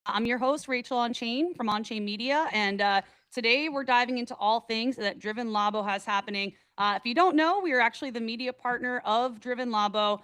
I'm your host, Rachel Onchain from Onchain Media, and today we're diving into all things that Driven Labo has happening. If you don't know, we are actually the media partner of Driven Labo.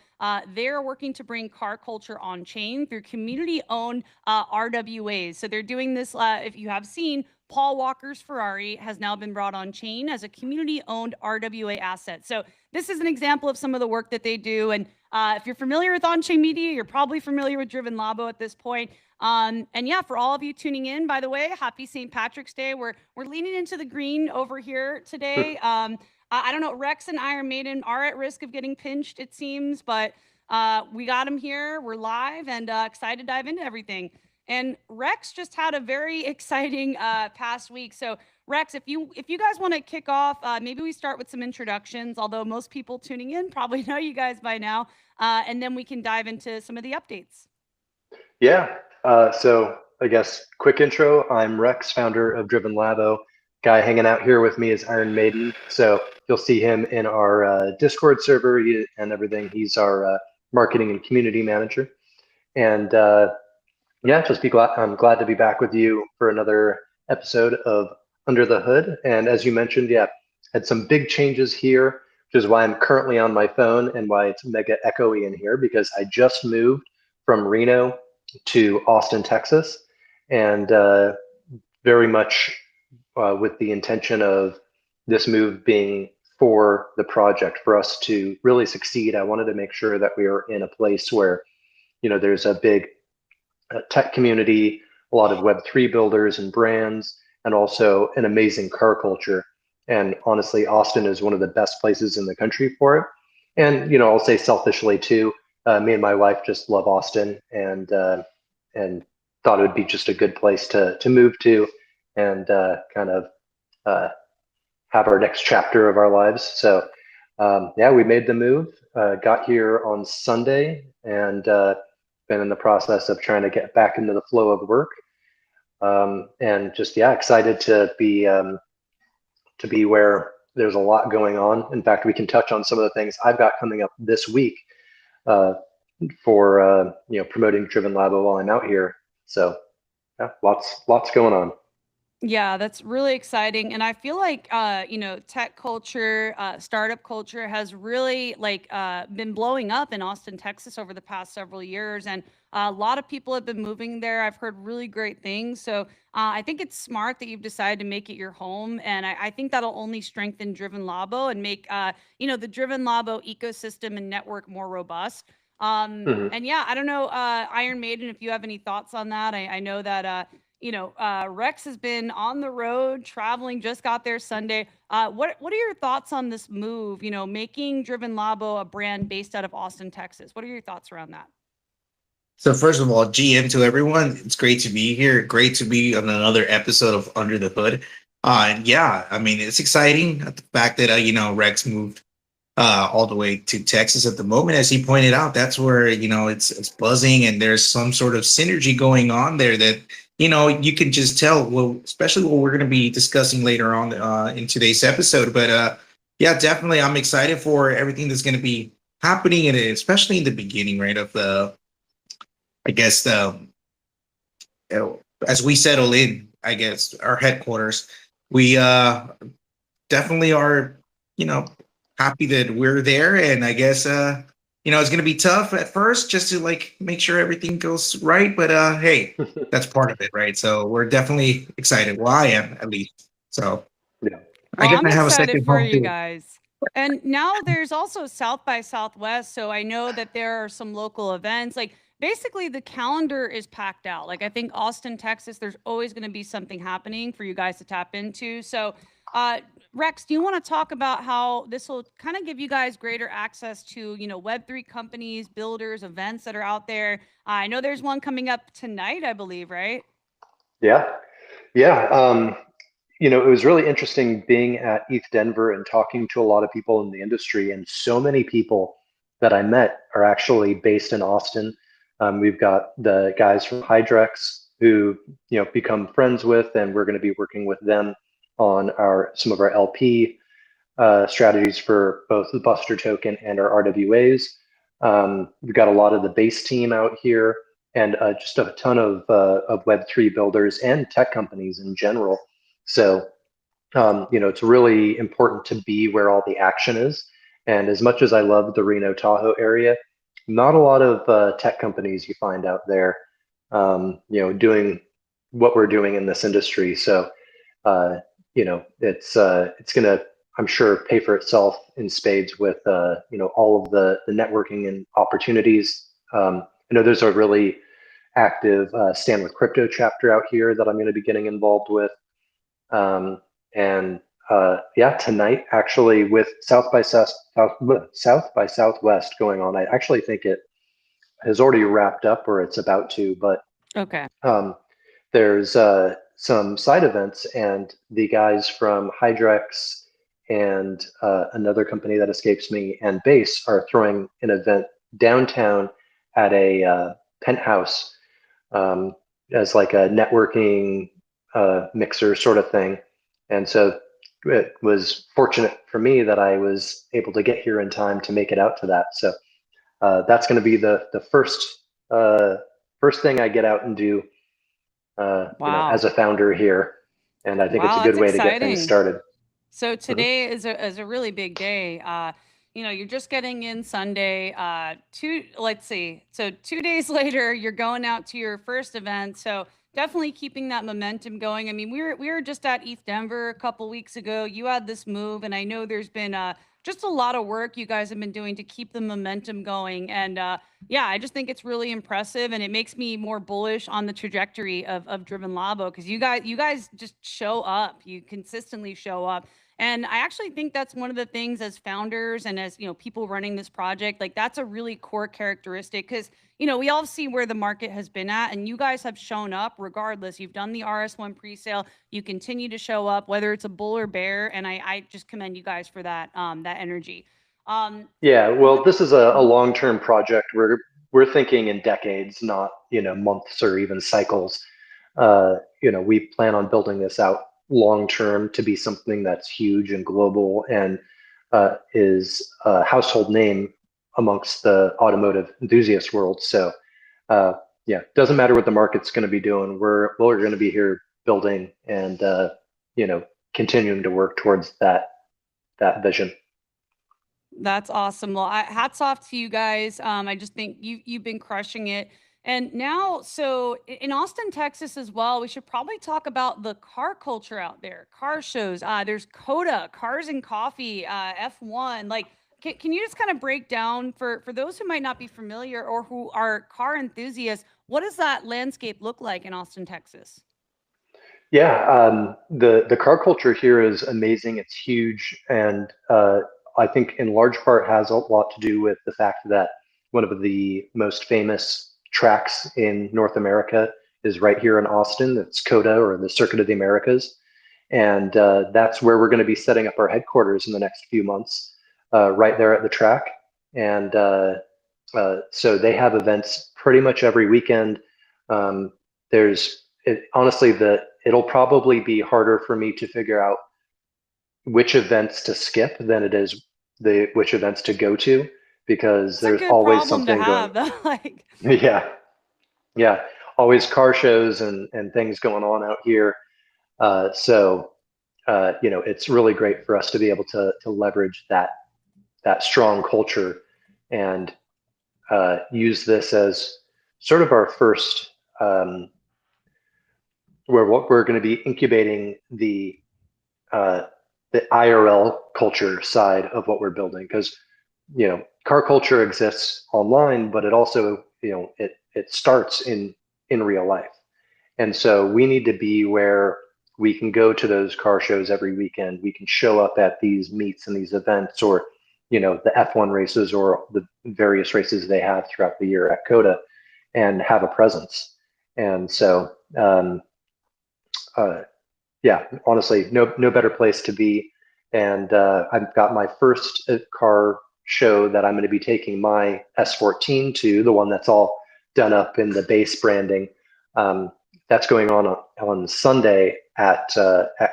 They're working to bring car culture on chain through community-owned RWAs. So they're doing this. If you have seen, Paul Walker's Ferrari has now been brought on chain as a community-owned RWA asset. So this is an example of some of the work that they do. And if you're familiar with on-chain media, you're probably familiar with Driven Labo at this point. And yeah, for all of you tuning in, by the way, happy St. Patrick's Day. We're leaning into the green over here today. I don't know, Rex and Iron Maiden are at risk of getting pinched, it seems, but we got them here. We're live and excited to dive into everything. And Rex just had a very exciting past week. So Rex, if you guys want to kick off, maybe we start with some introductions. Although most people tuning in probably know you guys by now, and then we can dive into some of the updates. Yeah. So I guess quick intro. I'm Rex, founder of Driven Labo. Guy hanging out here with me is Iron Maiden. So you'll see him in our Discord server and everything. He's our marketing and community manager. And yeah, I'm glad to be back with you for another episode of Under the Hood. And as you mentioned, yeah, had some big changes here, which is why I'm currently on my phone and why it's mega echoey in here because I just moved from Reno to Austin, Texas, and very much with the intention of this move being for the project, for us to really succeed. I wanted to make sure that we are in a place where, there's a big tech community, a lot of Web3 builders and brands, and also an amazing car culture. And honestly, Austin is one of the best places in the country for it. And, I'll say selfishly too, me and my wife just love Austin and thought it would be just a good place to move to and kind of have our next chapter of our lives. So yeah, we made the move, got here on Sunday, and been in the process of trying to get back into the flow of work. And just yeah, excited to be where there's a lot going on. In fact, we can touch on some of the things I've got coming up this week for promoting Driven Labo while I'm out here. So yeah, lots going on. Yeah, that's really exciting. And I feel like, tech culture, startup culture has really been blowing up in Austin, Texas over the past several years. And a lot of people have been moving there. I've heard really great things. So I think it's smart that you've decided to make it your home. And I think that'll only strengthen Driven Labo and make, the Driven Labo ecosystem and network more robust. Mhm. And yeah, I don't know, Iron Maiden, if you have any thoughts on that. I know that Rex has been on the road traveling, just got there Sunday. What are your thoughts on this move? Making Driven Labo a brand based out of Austin, Texas. What are your thoughts around that? So first of all, GM to everyone. It's great to be here. Great to be on another episode of Under the Hood. And yeah, I mean it's exciting the fact that Rex moved all the way to Texas at the moment. As he pointed out, that's where it's buzzing and there's some sort of synergy going on there that you can just tell. Well, especially what we're going to be discussing later on in today's episode. But yeah, definitely, I'm excited for everything that's going to be happening, and especially in the beginning, right, of the I guess as we settle in, I guess our headquarters, we definitely are, you know, happy that we're there, and I guess it's gonna be tough at first just to like make sure everything goes right, but hey, that's part of it, right? So we're definitely excited. Well, I am at least. So Yeah. I Well, guess I'm I have a excited second for home you too. guys. And now there's also South by Southwest. So I know that there are some local events. Like basically, the calendar is packed out. Like I think Austin, Texas, there's always going to be something happening for you guys to tap into. So, Rex, do you want to talk about how this will kind of give you guys greater access to, Web3 companies, builders, events that are out there? I know there's one coming up tonight, I believe, right? Yeah. Yeah. It was really interesting being at ETH Denver and talking to a lot of people in the industry, and so many people that I met are actually based in Austin. We've got the guys from Hydrex who become friends with, and we're going to be working with them on our some of our LP strategies for both the Buster token and our RWAs. We've got a lot of the base team out here. and just a ton of Web3 builders and tech companies in general. So, it's really important to be where all the action is. And as much as I love the Reno Tahoe area, not a lot of tech companies you find out there, doing what we're doing in this industry. So, it's going to, I'm sure, pay for itself in spades with all of the networking and opportunities. I know there's a really active Stand with Crypto chapter out here that I'm going to be getting involved with. And yeah, tonight actually with South by Southwest going on, I actually think it has already wrapped up or it's about to, but Okay. there's some side events, and the guys from Hydrex and another company that escapes me and Base are throwing an event downtown at a penthouse as like a networking mixer sort of thing. And so it was fortunate for me that I was able to get here in time to make it out to that. So that's going to be the first thing I get out and do, Wow. as a founder here. And I think it's a Wow, good that's way to get things exciting. started. So today is a really big day. You're just getting in Sunday. Let's see. So 2 days later, you're going out to your first event. So definitely keeping that momentum going. I mean, we were just at ETH Denver a couple weeks ago. You had this move, and I know there's been just a lot of work you guys have been doing to keep the momentum going. And yeah, I just think it's really impressive, and it makes me more bullish on the trajectory of Driven Labo, because you guys just show up. You consistently show up. And I actually think that's one of the things as founders and as, people running this project, like that's a really core characteristic, because, we all see where the market has been at, and you guys have shown up regardless. You've done the RS1 presale. You continue to show up, whether it's a bull or bear. And I just commend you guys for that energy. Yeah, One, well, this is a mhm. long-term project. We're thinking in decades, not months or even cycles. We plan on building this out long term to be something that's huge and global and is a household name amongst the automotive enthusiast world. So uh, yeah, doesn't matter what the market's going to be doing. We're going to be here building and continuing to work towards that vision. That's awesome. Well, hats off to you guys. I just think you've been crushing it. And now, so in Austin, Texas as well, we should probably talk about the car culture out there. Car shows. There's Coda, Cars and Coffee, F1. Like, can you just kind of break down for those who might not be familiar or who are car enthusiasts, what does that landscape look like in Austin, Texas? Yeah, the car culture here is amazing. It's huge, and I think in large part has a lot to do with the fact that one of the most famous tracks in North America is right here in Austin. It's COTA, or the Circuit of the Americas, and that's where we're going to be setting up our headquarters in the next few months, right there at the track. And so they have events pretty much every weekend. Honestly, it'll probably be harder for me to figure out which events to skip than it is which events to go to, because It's a there's good always problem to something going. have. Like, Yeah, yeah, always car shows and things going on out here. So it's really great for us to be able to leverage that strong culture and use this as sort of our first, where what we're going to be incubating uh, the IRL culture side of what we're building, because car culture exists online, but it also it starts in real life, and so we need to be where we can go to those car shows every weekend. We can show up at these meets and these events, or the F1 races or the various races they have throughout the year at COTA, and have a presence. And so uh, yeah, honestly, no better place to be. And I've got my first car show that I'm going to be taking my S14 to, the one that's all done up in the base branding. That's going on Sunday at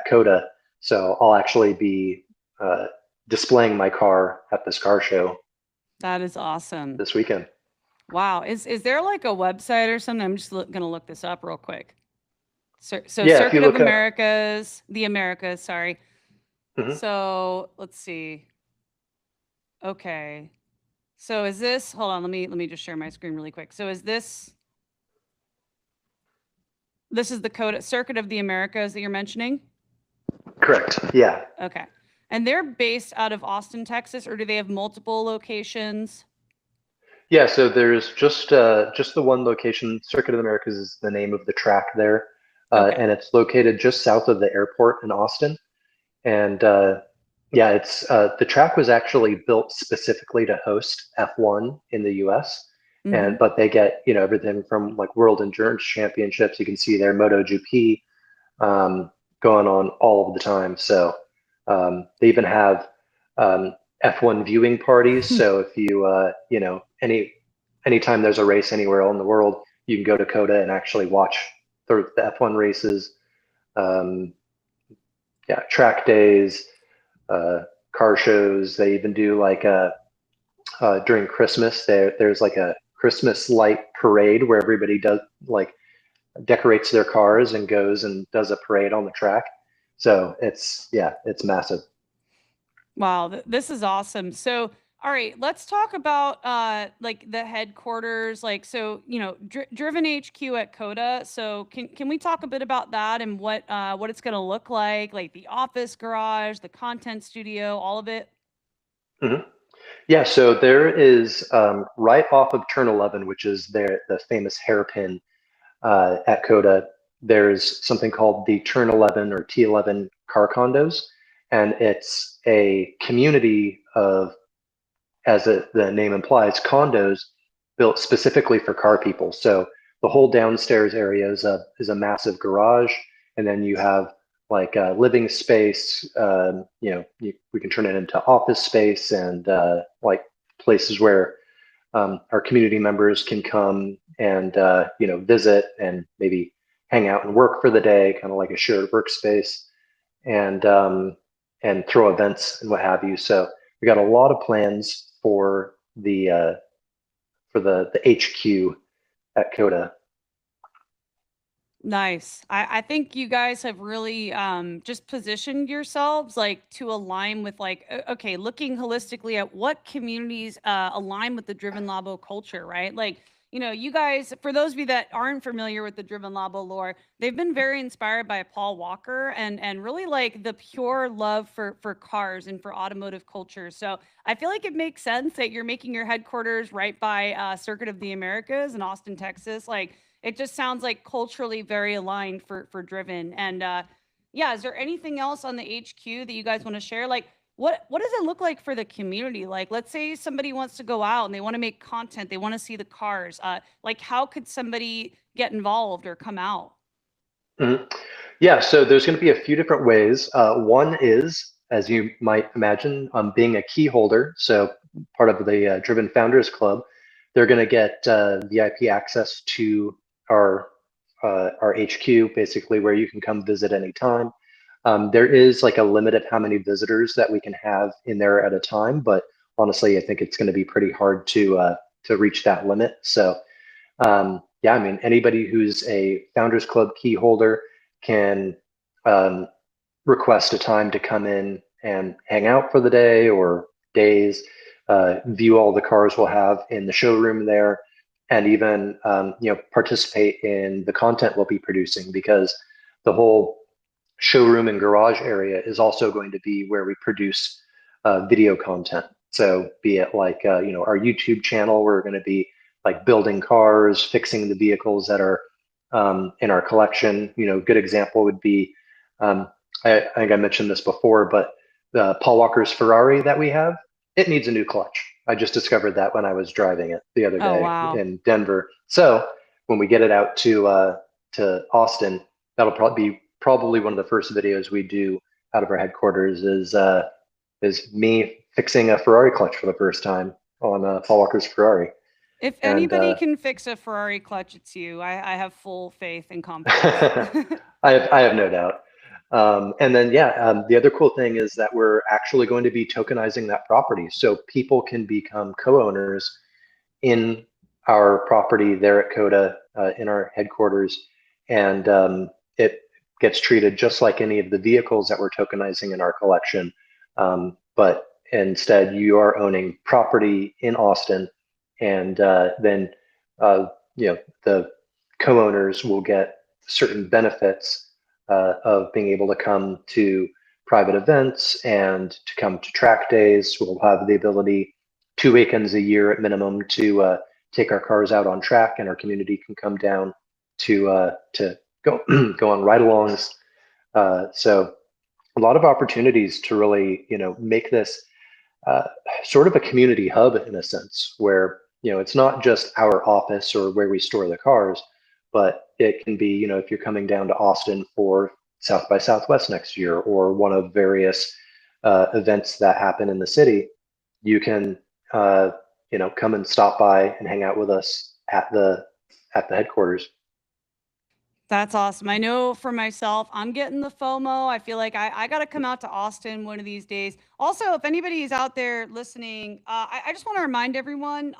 COTA. So I'll actually be displaying my car at this car show that is awesome. this weekend. Wow. Is there like a website or something? I'm just gonna look this up real quick. So Yeah, if you Circuit of look up, Americas, the Americas, sorry. mhm, So let's see. Okay. So is this, hold on, let me just share my screen really quick. So is this is the code Circuit of the Americas that you're mentioning? correct. Yeah. Okay. And they're based out of Austin, Texas, or do they have multiple locations? Yeah, so there's just the one location. Circuit of the Americas is the name of the track there, Okay. and it's located just south of the airport in Austin. And yeah, it's the track was actually built specifically to host F1 in the U.S. Mm-hmm. And but they get everything from like World Endurance Championships. You can see their MotoGP going on all of the time. So they even have F1 viewing parties. So if you anytime there's a race anywhere in the world, you can go to Coda and actually watch the F1 races. Um, yeah, track days, uh, car shows. They even do like during Christmas. There's like a Christmas light parade where everybody does like decorates their cars and goes and does a parade on the track. So it's massive. Wow, this is awesome. So, all right, let's talk about like the headquarters, like so, Driven HQ at Coda. So, can we talk a bit about that and what it's going to look like the office garage, the content studio, all of it? Mhm. Yeah, so there is right off of Turn 11, which is the famous hairpin at Coda. There's something called the Turn 11 or T11 car condos, and it's a community of, the name implies, condos built specifically for car people. So the whole downstairs area is a massive garage, and then you have like a living space. We can turn it into office space and like places where our community members can come and visit and maybe hang out and work for the day, kind of like a shared workspace, and throw events and what have you. So we got a lot of plans for the HQ at Coda. Nice. I think you guys have really just positioned yourselves like to align with like okay, looking holistically at what communities align with the Driven Labo culture, right? Like, you guys, for those of you that aren't familiar with the Driven Labo lore, they've been very inspired by Paul Walker and really like the pure love for cars and for automotive culture. So I feel like it makes sense that you're making your headquarters right by Circuit of the Americas in Austin, Texas. Like it just sounds like culturally very aligned for Driven. And yeah, is there anything else on the HQ that you guys want to share? Like, what does it look like for the community? Like, let's say somebody wants to go out and they want to make content, they want to see the cars. Like, how could somebody get involved or come out? Mhm. Yeah, so there's going to be a few different ways. One is, as you might imagine, being a key holder. So part of the Driven Founders Club, they're going to get VIP access to our our HQ, basically where you can come visit anytime. There is like a limit of how many visitors that we can have in there at a time, but honestly, I think it's going to be pretty hard to reach that limit. So yeah, I mean, anybody who's a Founders Club key holder can um, request a time to come in and hang out for the day or days, view all the cars we'll have in the showroom there, and even participate in the content we'll be producing, because the whole showroom and garage area is also going to be where we produce video content. So be it like our YouTube channel, we're going to be like building cars, fixing the vehicles that are in our collection. Good example would be I think I mentioned this before, but the Paul Walker's Ferrari that we have, it needs a new clutch. I just discovered that when I was driving it the other Oh, day wow. in Denver. So when we get it out to Austin, that'll probably one of the first videos we do out of our headquarters is me fixing a Ferrari clutch for the first time on Paul Walker's Ferrari. If And anybody can fix a Ferrari clutch, it's you. I have full faith and confidence. I have no doubt. And then yeah, the other cool thing is that we're actually going to be tokenizing that property, so people can become co-owners in our property there at Coda in our headquarters, and it gets treated just like any of the vehicles that we're tokenizing in our collection. But instead, you are owning property in Austin, and then the co-owners will get certain benefits of being able to come to private events and to come to track days. We'll have the ability 2 weekends a year at minimum to take our cars out on track, and our community can come down to go go on ride-alongs. So a lot of opportunities to really make this sort of a community hub in a sense, where it's not just our office or where we store the cars, but it can be if you're coming down to Austin for South by Southwest next year or one of various events that happen in the city, you can come and stop by and hang out with us at the headquarters. That's awesome. I know for myself, I'm getting the FOMO. I feel like I got to come out to Austin one of these days. Also, if anybody is out there listening, I just want to remind everyone,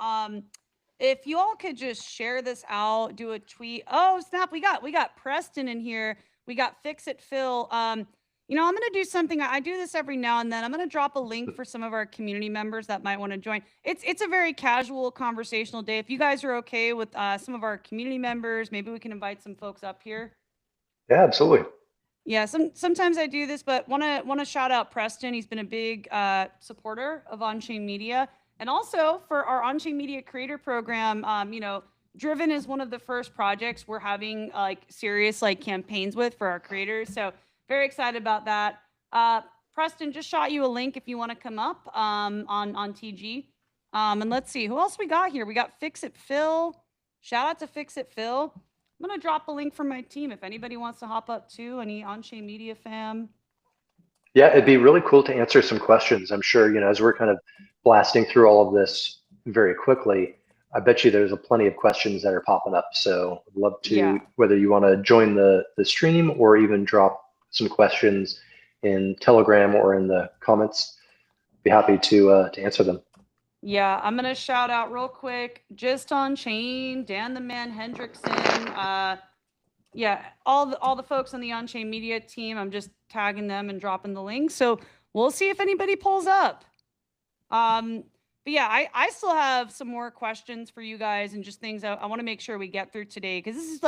if you all could just share this out, do a tweet. Oh, snap. We got Preston in here. We got Fix It Phil. I'm going to do something. I do this every now and then. I'm going to drop a link for some of our community members that might want to join. It's a very casual conversational day. If you guys are okay with some of our community members, maybe we can invite some folks up here. Yeah, absolutely. Yeah, sometimes I do this, but want to shout out Preston. He's been a big supporter of Onchain Media, and also for our Onchain Media Creator Program. Driven is one of the first projects we're having serious campaigns with for our creators. So very excited about that. Preston just shot you a link if you want to come up on TG. And let's see who else we got here. We got Fix It Phil. Shout out to Fix It Phil. I'm going to drop a link from my team if anybody wants to hop up too, any Onchain Media fam. Yeah, it'd be really cool to answer some questions. I'm sure, as we're kind of blasting through all of this very quickly, I bet you there's plenty of questions that are popping up. So I'd love to, whether you want to join the stream or even drop some questions in Telegram or in the comments, be happy to answer them. Yeah, I'm gonna shout out real quick, just Onchain, Dan the Man Hendrickson, yeah, all the folks on the Onchain Media team. I'm just tagging them and dropping the link. So we'll see if anybody pulls up. But yeah, I still have some more questions for you guys and just things I want to make sure we get through today, because this is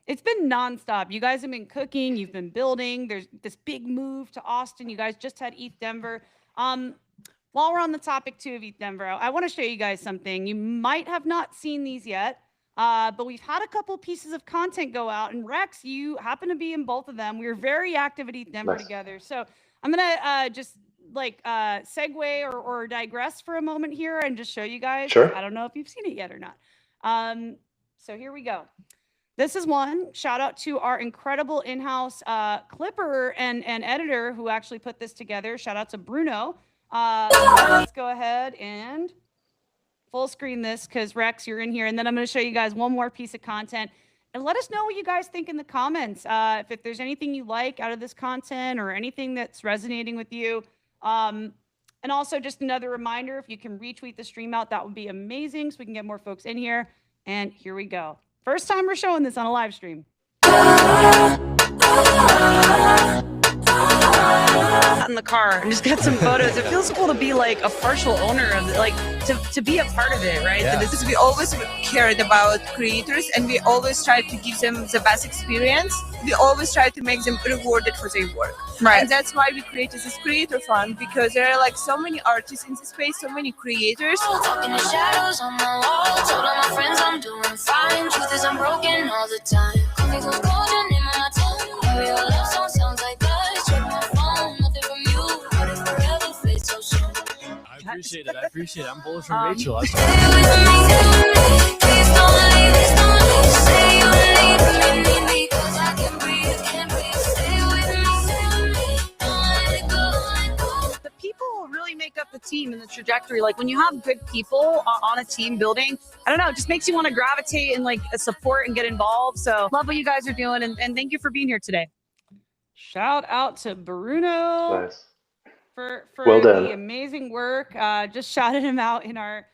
it's been nonstop. You guys have been cooking, you've been building. There's this big move to Austin. You guys just had ETH Denver. While we're on the topic too of ETH Denver, I want to show you guys something. You might have not seen these yet, but we've had a couple pieces of content go out, and Rex, you happen to be in both of them. We were very active at ETH Denver together. So I'm gonna just segue or digress for a moment here and just show you guys. Sure. I don't know if you've seen it yet or not. So here we go. This is one. Shout out to our incredible in-house clipper and editor who actually put this together. Shout out to Bruno. Let's go ahead and full screen this, because Rex, you're in here, and then I'm going to show you guys one more piece of content. And let us know what you guys think in the comments. If there's anything you like out of this content or anything that's resonating with you. And also just another reminder, if you can retweet the stream out, that would be amazing so we can get more folks in here. And here we go. First time we're showing this on a live stream. In the car and just get some photos. It feels cool to be like a partial owner of it, to be a part of it, right? Yeah. This We always cared about creators, and we always try to give them the best experience. We always try to make them rewarded for their work. right. And that's why we created this creator fund, because there are so many artists in this space, so many creators. Talking the shadows on my wall. Told all my friends I'm doing fine. Truth is I'm broken all the time. Call me those golden in my tongue. Real love song sounds like that. Check my phone, nothing from you. But it forever fades so soon. I appreciate it. I'm bullish from Rachel. Stay with me, please don't leave, please don't leave. Say you need me, 'cause I can't breathe, can't breathe. Stay with me, don't let it go. The people really make up the team and the trajectory. Like when you have good people on a team building, I don't know, it just makes you want to gravitate and support and get involved. So love what you guys are doing, and thank you for being here today. Shout out to Bruno. Nice. For Well done. the amazing work. Just shouted him out in our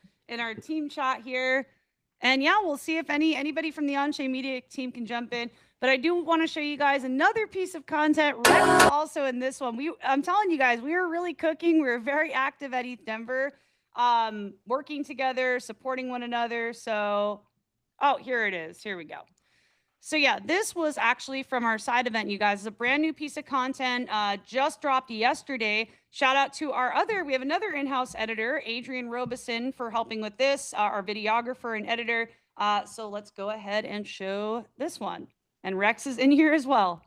team chat here. And yeah, we'll see if anybody from the Onchain Media team can jump in. But I do want to show you guys another piece of content. Rex is also in this one. I'm telling you guys, we were really cooking. We were very active at ETH Denver, working together, supporting one another. So, oh, here it is. Here we go. So yeah, this was actually from our side event, you guys. It's a brand new piece of content, just dropped yesterday. Shout out to we have another in-house editor, Adrian Robeson, for helping with this, our videographer and editor. So let's go ahead and show this one. And Rex is in here as well.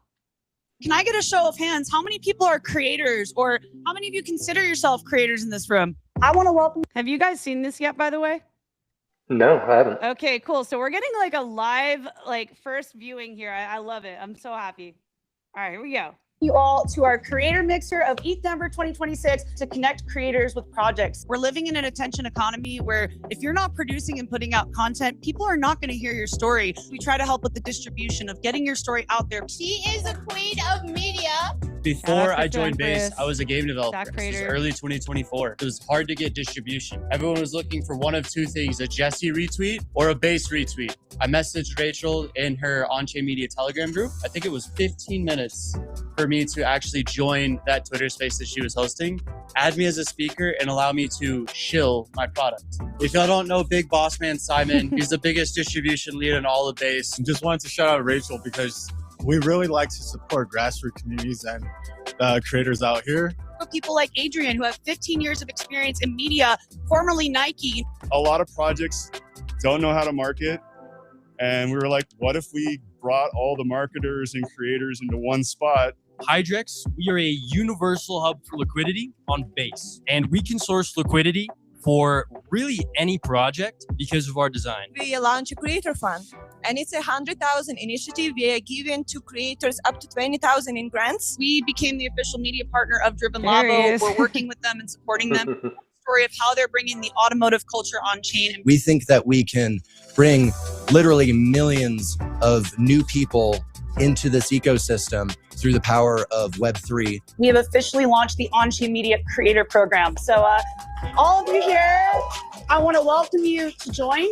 Can I get a show of hands? How many people are creators, or how many of you consider yourself creators in this room? I want to welcome. Have you guys seen this yet, by the way? No, I haven't. Okay, cool. So we're getting like a live, first viewing here. I love it. I'm so happy. All right, here we go. You all to our creator mixer of ETH Denver 2026 to connect creators with projects. We're living in an attention economy where if you're not producing and putting out content, people are not going to hear your story. We try to help with the distribution of getting your story out there. She is a queen of media. Before I joined Base, I was a game developer. This was early 2024. It was hard to get distribution. Everyone was looking for one of two things, a Jesse retweet or a Base retweet. I messaged Rachel in her Onchain Media Telegram group. I think it was 15 minutes for me to actually join that Twitter space that she was hosting, add me as a speaker, and allow me to shill my product. If y'all don't know Big Boss Man Simon, he's the biggest distribution lead in all of Base. Just wanted to shout out Rachel because we really like to support grassroots communities and creators out here. People like Adrian, who have 15 years of experience in media, formerly Nike. A lot of projects don't know how to market. And we were like, what if we brought all the marketers and creators into one spot? Hydrex, we are a universal hub for liquidity on Base. And we can source liquidity for really any project because of our design. We launched a creator fund, and it's a 100,000 initiative. We are giving to creators up to 20,000 in grants. We became the official media partner of Driven Labo. We're working with them and supporting them. Story of how they're bringing the automotive culture on chain. We think that we can bring literally millions of new people into this ecosystem through the power of Web3. We have officially launched the Onchain Media Creator Program. So all of you here, I want to welcome you to join.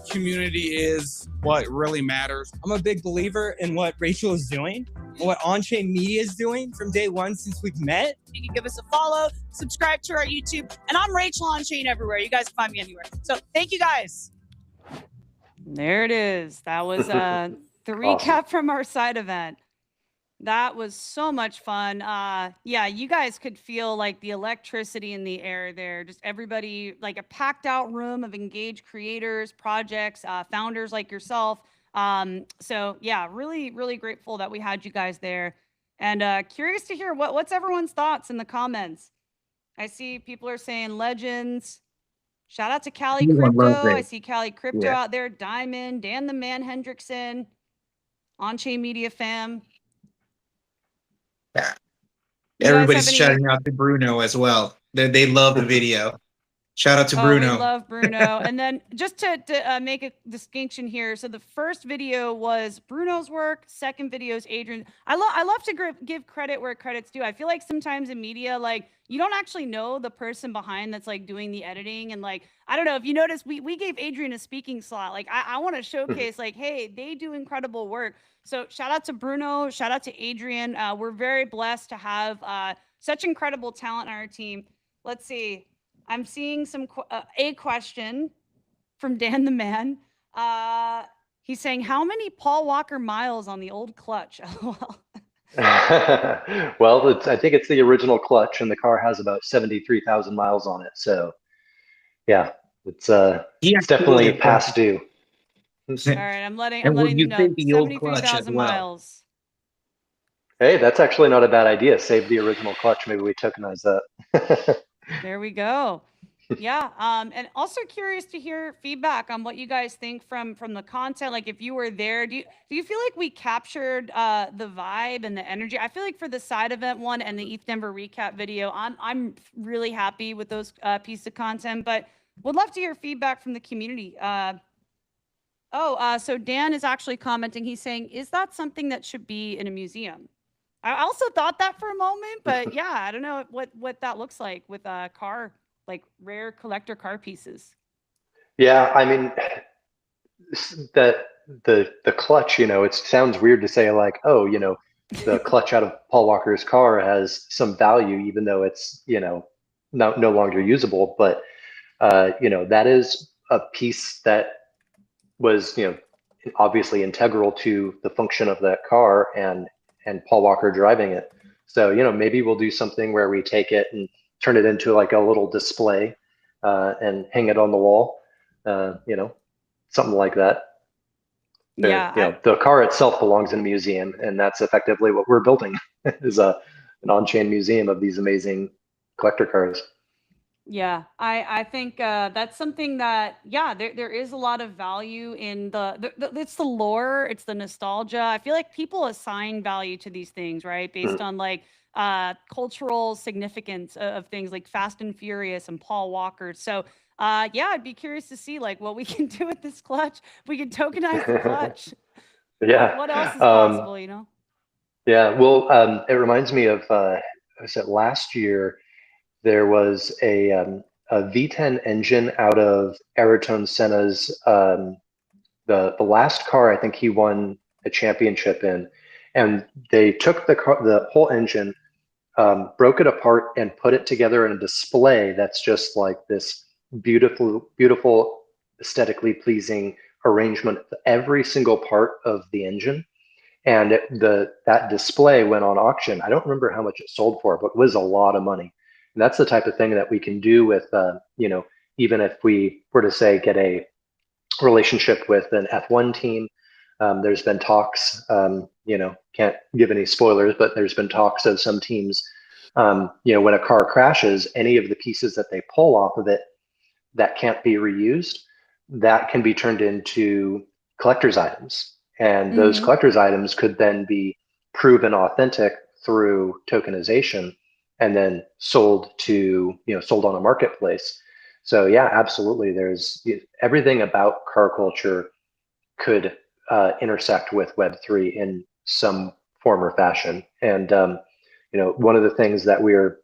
Community is what really matters. I'm a big believer in what Rachel is doing, and what Onchain Media is doing from day one since we've met. You can give us a follow, subscribe to our YouTube, and I'm Rachel Onchain everywhere. You guys can find me anywhere. So thank you guys. There it is. That was the recap from our side event. That was so much fun. Yeah, you guys could feel like the electricity in the air there. Just everybody, like a packed out room of engaged creators, projects, founders like yourself. So yeah, really, really grateful that we had you guys there. And curious to hear what's everyone's thoughts in the comments. I see people are saying legends. Shout out to Cali Crypto. I see Cali Crypto out there. Diamond, Dan the Man Hendrickson, Onchain Media fam. Yeah. Everybody's shouting out to Bruno as well. They love the video. Shout out to Bruno. We love Bruno. And then just to make a distinction here. So the first video was Bruno's work. Second video is Adrian. I love to give credit where credit's due. I feel like sometimes in media, like you don't actually know the person behind that's like doing the editing. And like, I don't know if you noticed, we gave Adrian a speaking slot. Like I want to showcase like, hey, they do incredible work. So shout out to Bruno, shout out to Adrian. We're very blessed to have such incredible talent on our team. Let's see. I'm seeing a question from Dan the Man. He's saying, how many Paul Walker miles on the old clutch? Well, I think it's the original clutch, and the car has about 73,000 miles on it. So, yeah, it's definitely past due. All right, I'm letting you know. 73,000 miles. Hey, that's actually not a bad idea. Save the original clutch. Maybe we tokenize that. There we go. Yeah. And also curious to hear feedback on what you guys think from the content. Like if you were there, do you feel like we captured the vibe and the energy? I feel like for the side event one and the ETH Denver recap video, I'm really happy with those pieces of content, but would love to hear feedback from the community. So Dan is actually commenting. He's saying, is that something that should be in a museum? I also thought that for a moment, but yeah, I don't know what that looks like with car, like rare collector car pieces. Yeah, I mean, that the clutch, it sounds weird to say like, oh, the clutch out of Paul Walker's car has some value, even though it's, no longer usable. But, that is a piece that was, obviously integral to the function of that car and Paul Walker driving it. So, maybe we'll do something where we take it and turn it into like a little display and hang it on the wall, something like that. Yeah, The car itself belongs in a museum, and that's effectively what we're building is an on-chain museum of these amazing collector cars. yeah, I think that's something that, yeah, there is a lot of value in it's the lore, it's the nostalgia. I feel like people assign value to these things, right? Based on like cultural significance of things like Fast and Furious and Paul Walker. So yeah, I'd be curious to see like what we can do with this clutch. We can tokenize the clutch. Yeah. What else is possible, Yeah, well, it reminds me of, was it last year? There was a V10 engine out of Ayrton Senna's, the last car I think he won a championship in, and they took the whole engine, broke it apart, and put it together in a display that's just like this beautiful, aesthetically pleasing arrangement of every single part of the engine. And that display went on auction. I don't remember how much it sold for, but it was a lot of money. And that's the type of thing that we can do with, even if we were to say get a relationship with an F1 team. There's been talks, can't give any spoilers, but there's been talks of some teams, when a car crashes, any of the pieces that they pull off of it that can't be reused, that can be turned into collector's items. And those collector's items could then be proven authentic through tokenization and then sold on a marketplace. So yeah, absolutely. There's everything about car culture could intersect with Web3 in some form or fashion. And, one of the things that we're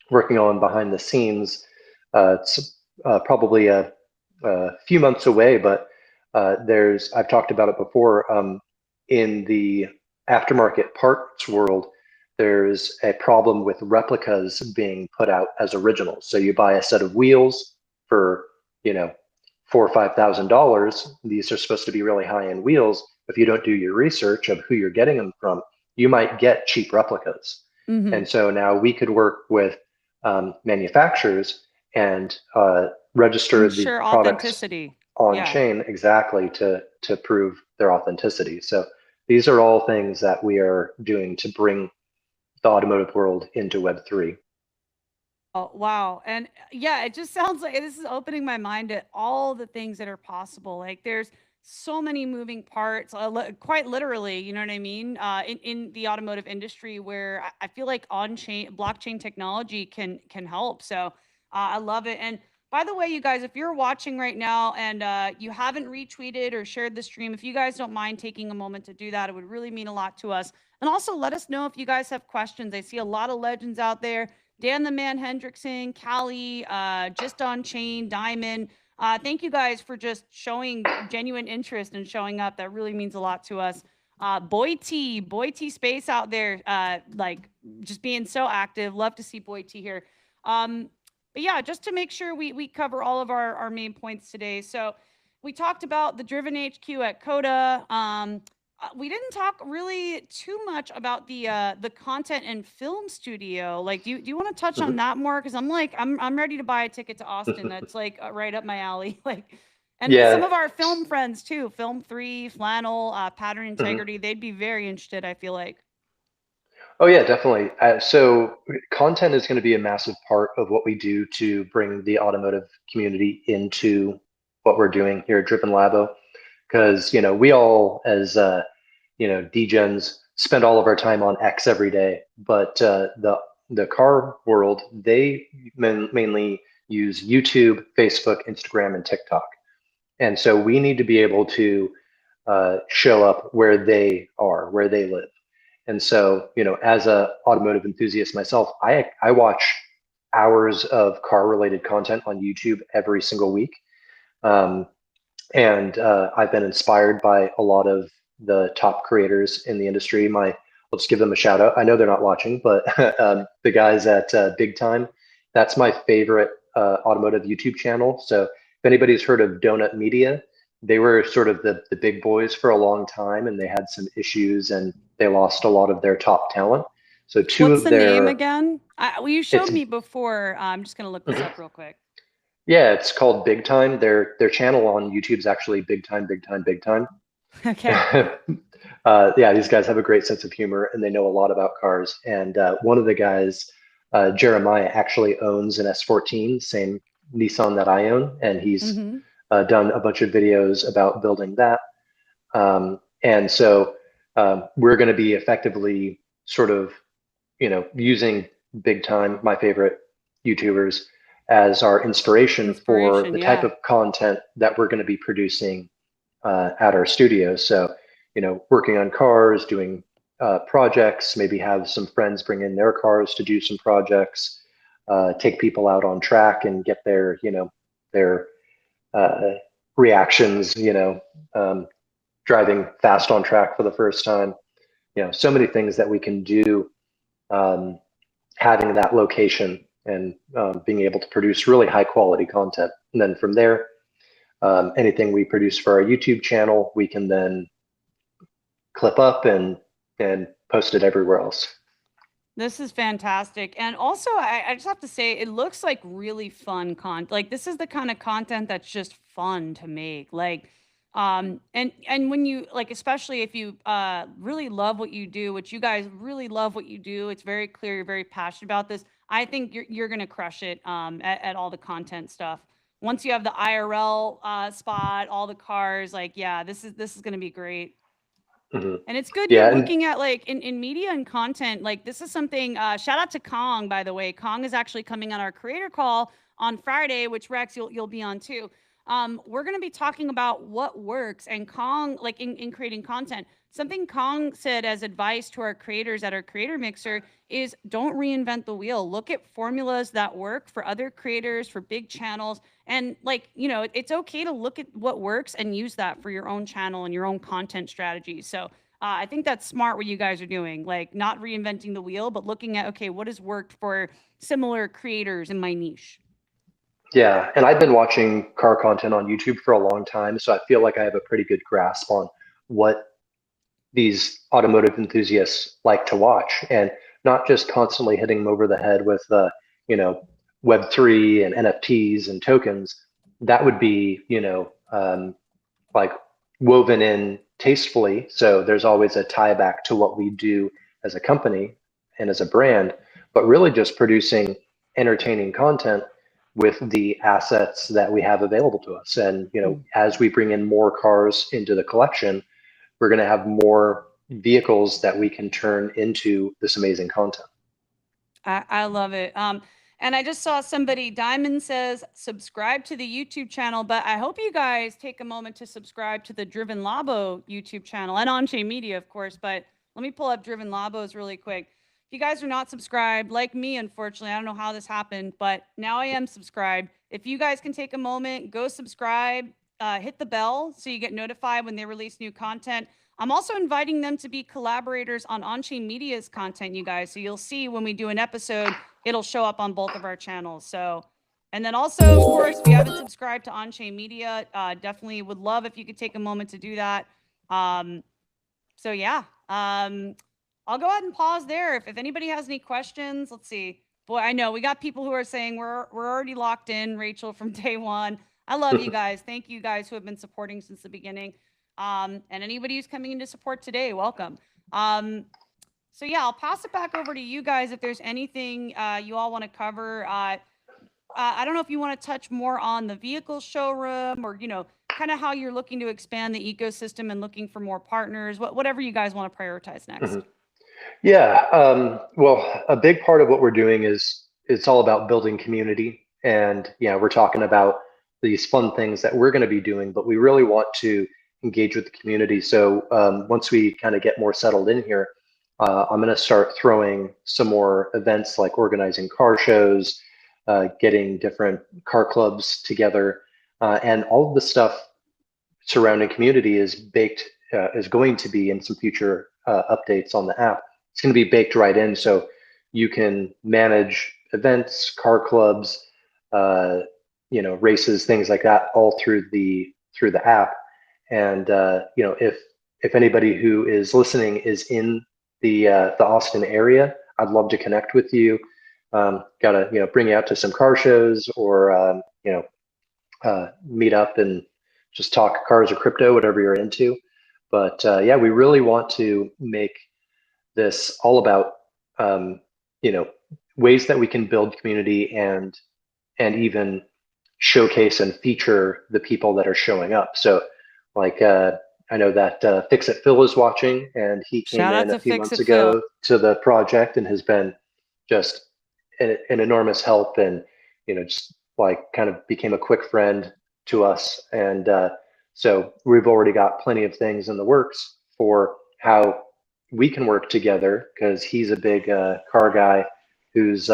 working on behind the scenes, it's probably a few months away, but I've talked about it before, in the aftermarket parts world, there's a problem with replicas being put out as originals. So you buy a set of wheels for, $4,000 or $5,000. These are supposed to be really high-end wheels. If you don't do your research of who you're getting them from, you might get cheap replicas. And so now we could work with manufacturers and register the products on chain exactly to prove their authenticity. So these are all things that we are doing to bring the automotive world into Web3. Oh, wow. And yeah, it just sounds like this is opening my mind to all the things that are possible. Like there's so many moving parts, quite literally, you know what I mean? In the automotive industry where I feel like blockchain technology can help. So I love it. And by the way, you guys, if you're watching right now and you haven't retweeted or shared the stream, if you guys don't mind taking a moment to do that, it would really mean a lot to us. And also let us know if you guys have questions. I see a lot of legends out there. Dan the Man Hendrickson, Callie, Just Onchain, Diamond. Thank you guys for just showing genuine interest and showing up. That really means a lot to us. Boy T Space out there, like just being so active. Love to see Boy T here. But yeah, just to make sure we cover all of our main points today. So we talked about the Driven HQ at Coda. We didn't talk really too much about the content and film studio. Like, do you want to touch on that more? Because I'm ready to buy a ticket to Austin. That's like right up my alley. Like, and some of our film friends too, Film 3, Flannel, Pattern Integrity, they'd be very interested, I feel like. Oh yeah, definitely. So content is going to be a massive part of what we do to bring the automotive community into what we're doing here at Driven Labo. Because we all, as degens, spend all of our time on X every day, but the car world, they mainly use YouTube, Facebook, Instagram, and TikTok, and so we need to be able to show up where they are, where they live. And so as a automotive enthusiast myself, I watch hours of car related content on YouTube every single week. And I've been inspired by a lot of the top creators in the industry. I'll just give them a shout out. I know they're not watching, but the guys at Big Time, that's my favorite automotive YouTube channel. So if anybody's heard of Donut Media, they were sort of the big boys for a long time, and they had some issues and they lost a lot of their top talent. So What's the name again? Well, you showed me before. I'm just going to look this up real quick. Yeah, it's called Big Time. Their channel on YouTube is actually Big Time, Big Time, Big Time. Okay. Yeah, these guys have a great sense of humor and they know a lot about cars. And one of the guys, Jeremiah, actually owns an S14, same Nissan that I own, and he's done a bunch of videos about building that. And so we're going to be effectively sort of, using Big Time, my favorite YouTubers, as our inspiration for the type of content that we're going to be producing at our studio. So, working on cars, doing projects, maybe have some friends bring in their cars to do some projects, take people out on track and get their, their reactions, driving fast on track for the first time. So many things that we can do having that location and being able to produce really high quality content. And then from there, anything we produce for our YouTube channel, we can then clip up and post it everywhere else. This is fantastic. And also, I just have to say, it looks like really fun content. Like, this is the kind of content that's just fun to make. Like, and when you, like, especially if you really love what you do, which you guys really love what you do, it's very clear you're very passionate about this. I think you're going to crush it at all the content stuff. Once you have the IRL spot, all the cars, like, yeah, this is going to be great. And it's good you're looking at, like, in media and content, like, this is something, shout out to Kong, by the way. Kong is actually coming on our creator call on Friday, which Rex, you'll be on too. We're going to be talking about what works, and Kong, like, in creating content. Something Kong said as advice to our creators at our creator mixer is don't reinvent the wheel. Look at formulas that work for other creators, for big channels. And, like, it's okay to look at what works and use that for your own channel and your own content strategy. So I think that's smart what you guys are doing, like, not reinventing the wheel, but looking at, okay, what has worked for similar creators in my niche. Yeah, and I've been watching car content on YouTube for a long time, so I feel like I have a pretty good grasp on what these automotive enthusiasts like to watch, and not just constantly hitting them over the head with Web3 and NFTs and tokens. That would be, like, woven in tastefully. So there's always a tie back to what we do as a company and as a brand, but really just producing entertaining content with the assets that we have available to us. And, as we bring in more cars into the collection, we're going to have more vehicles that we can turn into this amazing content. I love it. And I just saw somebody, Diamond says, subscribe to the YouTube channel, but I hope you guys take a moment to subscribe to the Driven Labo YouTube channel and Onchain Media, of course. But let me pull up Driven Labos really quick. If you guys are not subscribed, like me, unfortunately, I don't know how this happened, but now I am subscribed. If you guys can take a moment, go subscribe, hit the bell so you get notified when they release new content. I'm also inviting them to be collaborators on Onchain Media's content, you guys. So you'll see when we do an episode, it'll show up on both of our channels. So, and then also, of course, if you haven't subscribed to Onchain Media, definitely would love if you could take a moment to do that. So yeah, I'll go ahead and pause there. If anybody has any questions, let's see. Boy, I know we got people who are saying we're already locked in, Rachel, from day one. I love you guys. Thank you guys who have been supporting since the beginning. And anybody who's coming in to support today, welcome. So yeah, I'll pass it back over to you guys if there's anything you all want to cover. I don't know if you want to touch more on the vehicle showroom or, kind of how you're looking to expand the ecosystem and looking for more partners, whatever you guys want to prioritize next. Yeah, well, a big part of what we're doing is it's all about building community. And we're talking about these fun things that we're going to be doing, but we really want to engage with the community. So once we kind of get more settled in here, I'm going to start throwing some more events like organizing car shows, getting different car clubs together, and all of the stuff surrounding community is going to be in some future updates on the app. It's going to be baked right in, so you can manage events, car clubs, races, things like that, all through the app. And if anybody who is listening is in the Austin area, I'd love to connect with you. Gotta bring you out to some car shows, or meet up and just talk cars or crypto, whatever you're into. But we really want to make this all about ways that we can build community and even showcase and feature the people that are showing up. So like I know that Fix It Phil is watching, and he came in a few months ago to the project and has been just an enormous help, and just like kind of became a quick friend to us. And so we've already got plenty of things in the works for how we can work together, because he's a big car guy who's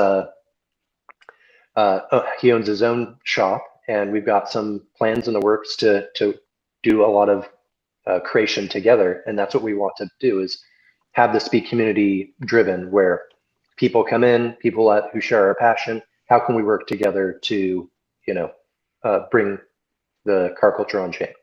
he owns his own shop, and we've got some plans in the works to do a lot of creation together. And that's what we want to do, is have this be community driven, where people come in, people who share our passion. How can we work together to bring the car culture on chain?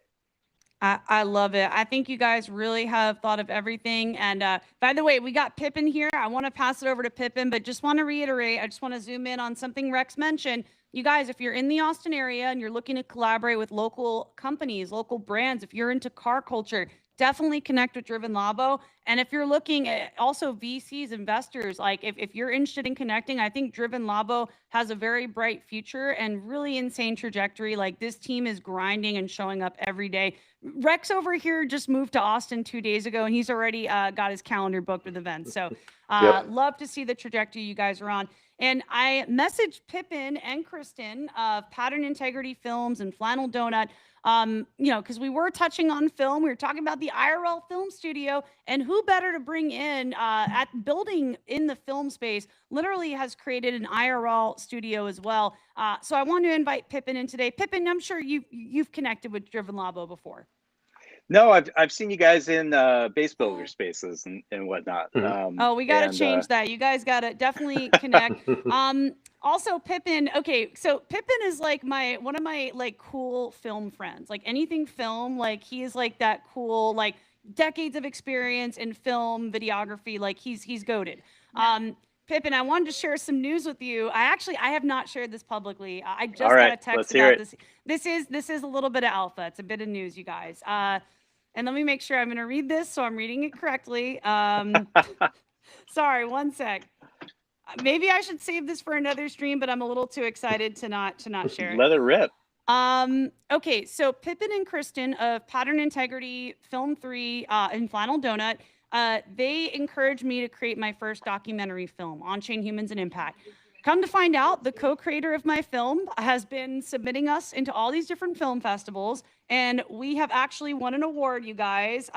I love it. I think you guys really have thought of everything. And by the way, we got Pippin here. I want to pass it over to Pippin, but just want to reiterate, I just want to zoom in on something Rex mentioned. You guys, if you're in the Austin area and you're looking to collaborate with local companies, local brands, if you're into car culture, definitely connect with Driven Labo. And if you're looking at also VCs, investors, like if you're interested in connecting, I think Driven Labo has a very bright future and really insane trajectory. Like, this team is grinding and showing up every day. Rex over here just moved to Austin 2 days ago, and he's already got his calendar booked with events. So love to see the trajectory you guys are on. And I messaged Pippin and Kristen of Pattern Integrity Films and Flannel Donut, because we were touching on film. We were talking about the IRL film studio, and who better to bring in at building in the film space, literally has created an IRL studio as well. So I want to invite Pippin in today. Pippin, I'm sure you've connected with Driven Labo before. No, I've seen you guys in base builder spaces and whatnot. Oh, we got to change that. You guys got to definitely connect. Also, Pippin. Okay, so Pippin is like one of my like cool film friends. Like anything film, like he is like that cool, like decades of experience in film videography. Like he's goated. Pippin, I wanted to share some news with you. I have not shared this publicly. I just got a text about this. This is a little bit of alpha. It's a bit of news, you guys. And let me make sure I'm going to read this so I'm reading it correctly. Sorry, one sec. Maybe I should save this for another stream, but I'm a little too excited to not share it. Let it rip. Okay, so Pippin and Kristen of Pattern Integrity Film 3 and Flannel Donut, they encouraged me to create my first documentary film, Onchain Humans and Impact. Come to find out, the co-creator of my film has been submitting us into all these different film festivals, and we have actually won an award, you guys.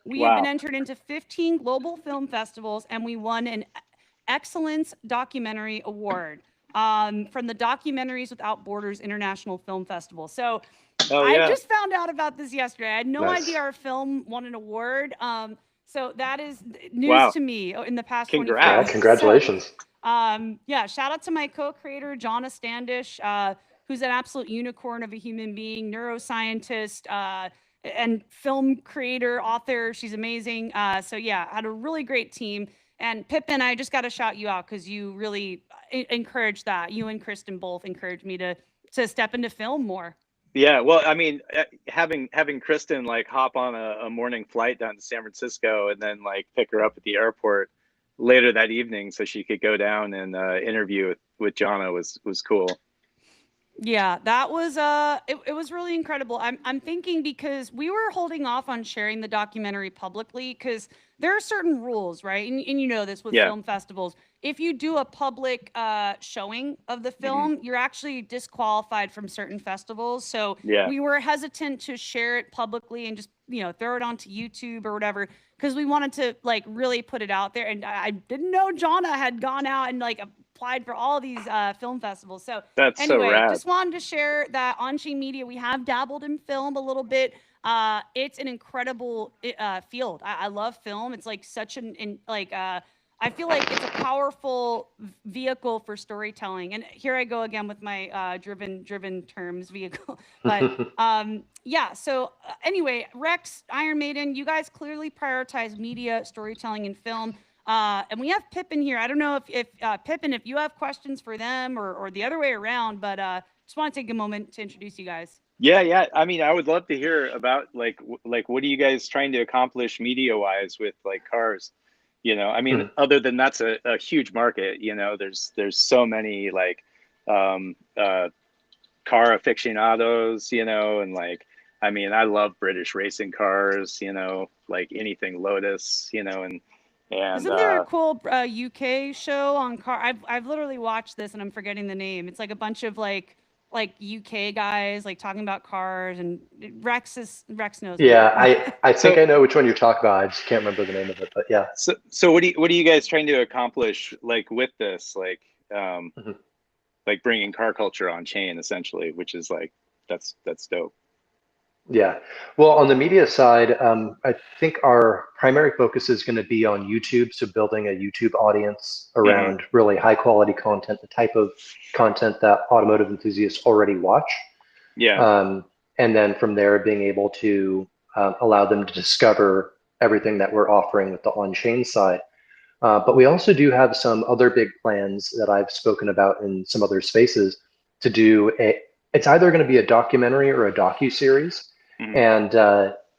We have been entered into 15 global film festivals, and we won an Excellence Documentary Award from the Documentaries Without Borders International Film Festival. So I just found out about this yesterday. I had no idea our film won an award. So that is news to me in the past 24 hours. Congratulations. So, shout out to my co-creator, Jonna Standish, who's an absolute unicorn of a human being, neuroscientist, and film creator, author. She's amazing. So had a really great team. And Pippin, I just got to shout you out because you really encouraged that. You and Kristen both encouraged me to step into film more. Yeah, well, I mean, having Kristen like hop on a morning flight down to San Francisco and then like pick her up at the airport later that evening so she could go down and interview with Jonna was cool. Yeah, that was it was really incredible. I'm thinking because we were holding off on sharing the documentary publicly because there are certain rules, right? And you know this with film festivals. If you do a public showing of the film, you're actually disqualified from certain festivals. So we were hesitant to share it publicly and just throw it onto YouTube or whatever because we wanted to like really put it out there. And I didn't know Jonna had gone out and like applied for all these film festivals. So that's anyway, so rad. Just wanted to share that Onchain Media, we have dabbled in film a little bit. It's an incredible field. I love film. It's like such I feel like it's a powerful vehicle for storytelling. And here I go again with my driven terms vehicle. But yeah. So anyway, Rex, Iron Maiden, you guys clearly prioritize media, storytelling, and film. And we have Pippin here. I don't know if Pippin, if you have questions for them or the other way around, but just want to take a moment to introduce you guys. Yeah. I mean, I would love to hear about like what are you guys trying to accomplish media wise with like cars? You know, I mean, other than that's a huge market. You know, there's so many like car aficionados. You know, and like I mean, I love British racing cars. You know, like anything Lotus. You know, and isn't there a cool UK show on car? I've literally watched this and I'm forgetting the name. It's like a bunch of like UK guys like talking about cars, and Rex knows. Yeah, I think I know which one you're talking about. I just can't remember the name of it, but yeah. So what are you guys trying to accomplish like with this, like like bringing car culture on chain essentially, which is like that's dope. Yeah, well, on the media side, I think our primary focus is going to be on YouTube. So building a YouTube audience around really high quality content, the type of content that automotive enthusiasts already watch. Yeah. And then from there, being able to allow them to discover everything that we're offering with the on-chain side. But we also do have some other big plans that I've spoken about in some other spaces to do it's either going to be a documentary or a docu-series. And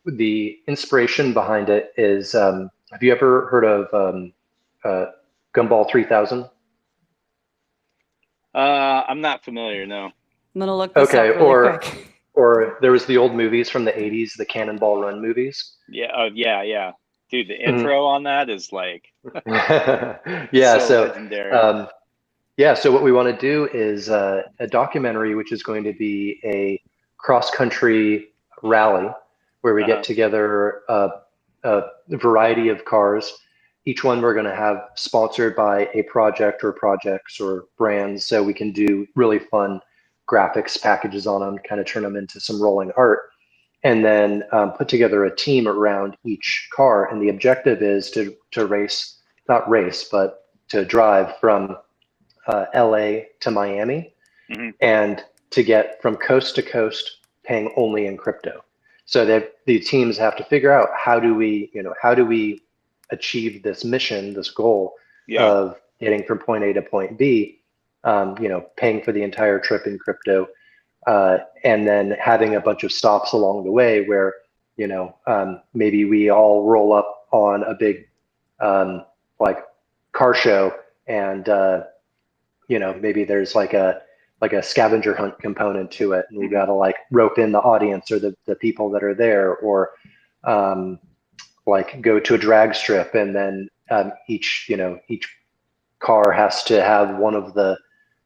the inspiration behind it is, have you ever heard of Gumball 3000? I'm not familiar, no. I'm gonna look this up really quick. Or there was the old movies from the 80s, the Cannonball Run movies. Yeah, yeah. Dude, the intro on that is like yeah, so legendary. So what we want to do is a documentary, which is going to be a cross-country rally where we get together a variety of cars. Each one we're going to have sponsored by a project or projects or brands, so we can do really fun graphics packages on them, kind of turn them into some rolling art, and then put together a team around each car. And the objective is to drive from LA to Miami and to get from coast to coast paying only in crypto. So that the teams have to figure out how do we achieve this mission, this goal of getting from point A to point B, paying for the entire trip in crypto, and then having a bunch of stops along the way where, maybe we all roll up on a big like car show, and maybe there's like a scavenger hunt component to it, and we got to like rope in the audience or the people that are there, or like go to a drag strip, and then each car has to have one of the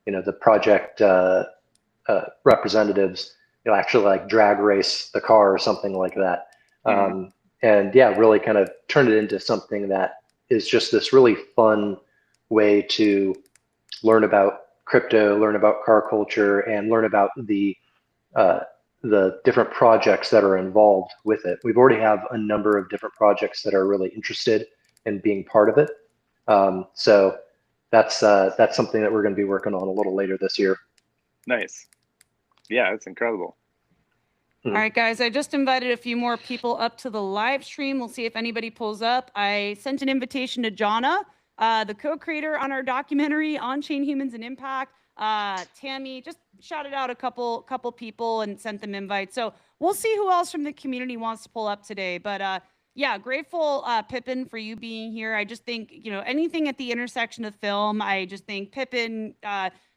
the project representatives actually like drag race the car or something like that. And yeah, really kind of turn it into something that is just this really fun way to learn about crypto, learn about car culture, and learn about the different projects that are involved with it. We've already have a number of different projects that are really interested in being part of it. So that's something that we're going to be working on a little later this year. Nice. Yeah, it's incredible. All right, guys, I just invited a few more people up to the live stream. We'll see if anybody pulls up. I sent an invitation to Jonna, the co-creator on our documentary, On-Chain Humans and Impact. Tammy, just shouted out a couple people and sent them invites. So we'll see who else from the community wants to pull up today. But yeah, grateful, Pippin, for you being here. I just think, anything at the intersection of film, I just think Pippin,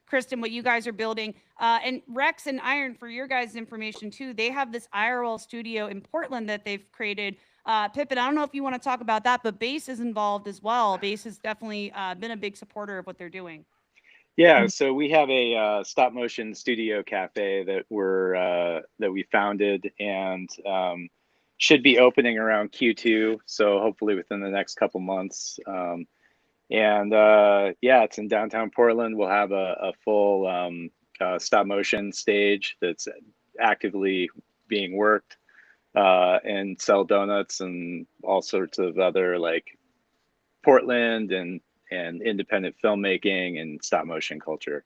Kristen, what you guys are building, and Rex and Iron, for your guys' information too, they have this IRL studio in Portland that they've created. Pippin, I don't know if you want to talk about that, but Base is involved as well. Base has definitely been a big supporter of what they're doing. Yeah, so we have a stop motion studio cafe that we founded, and should be opening around Q2, so hopefully within the next couple months. Yeah, it's in downtown Portland. We'll have a full stop motion stage that's actively being worked. and sell donuts and all sorts of other like Portland and independent filmmaking and stop motion culture.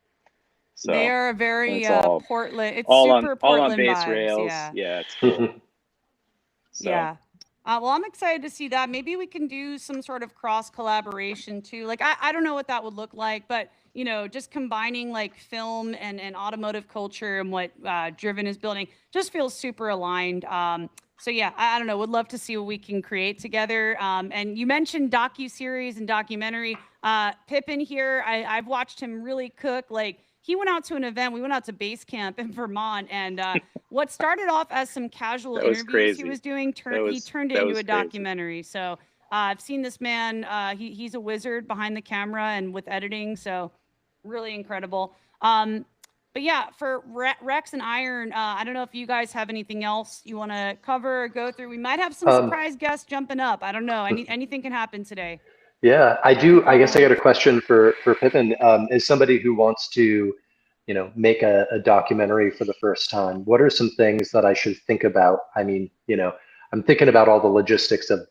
So they are very all, Portland. It's all super on all on Portland base vibes. rails. Yeah, It's cool. So. Yeah. Well, I'm excited to see that. Maybe we can do some sort of cross collaboration too. Like, I don't know what that would look like, but just combining like film and automotive culture and what Driven is building just feels super aligned. So yeah, I don't know. Would love to see what we can create together. And you mentioned docu-series and documentary. Pippin here, I've watched him really cook. Like, he went out to an event. We went out to base camp in Vermont, and what started off as some casual interviews he was doing, he turned it into a documentary. So I've seen this man. He's a wizard behind the camera and with editing. So really incredible. But yeah, for Rex and Iron, I don't know if you guys have anything else you want to cover or go through. We might have some surprise guests jumping up. I don't know. Anything can happen today. Yeah, I do. I guess I got a question for Pippin. As somebody who wants to, make a documentary for the first time, what are some things that I should think about? I mean, I'm thinking about all the logistics of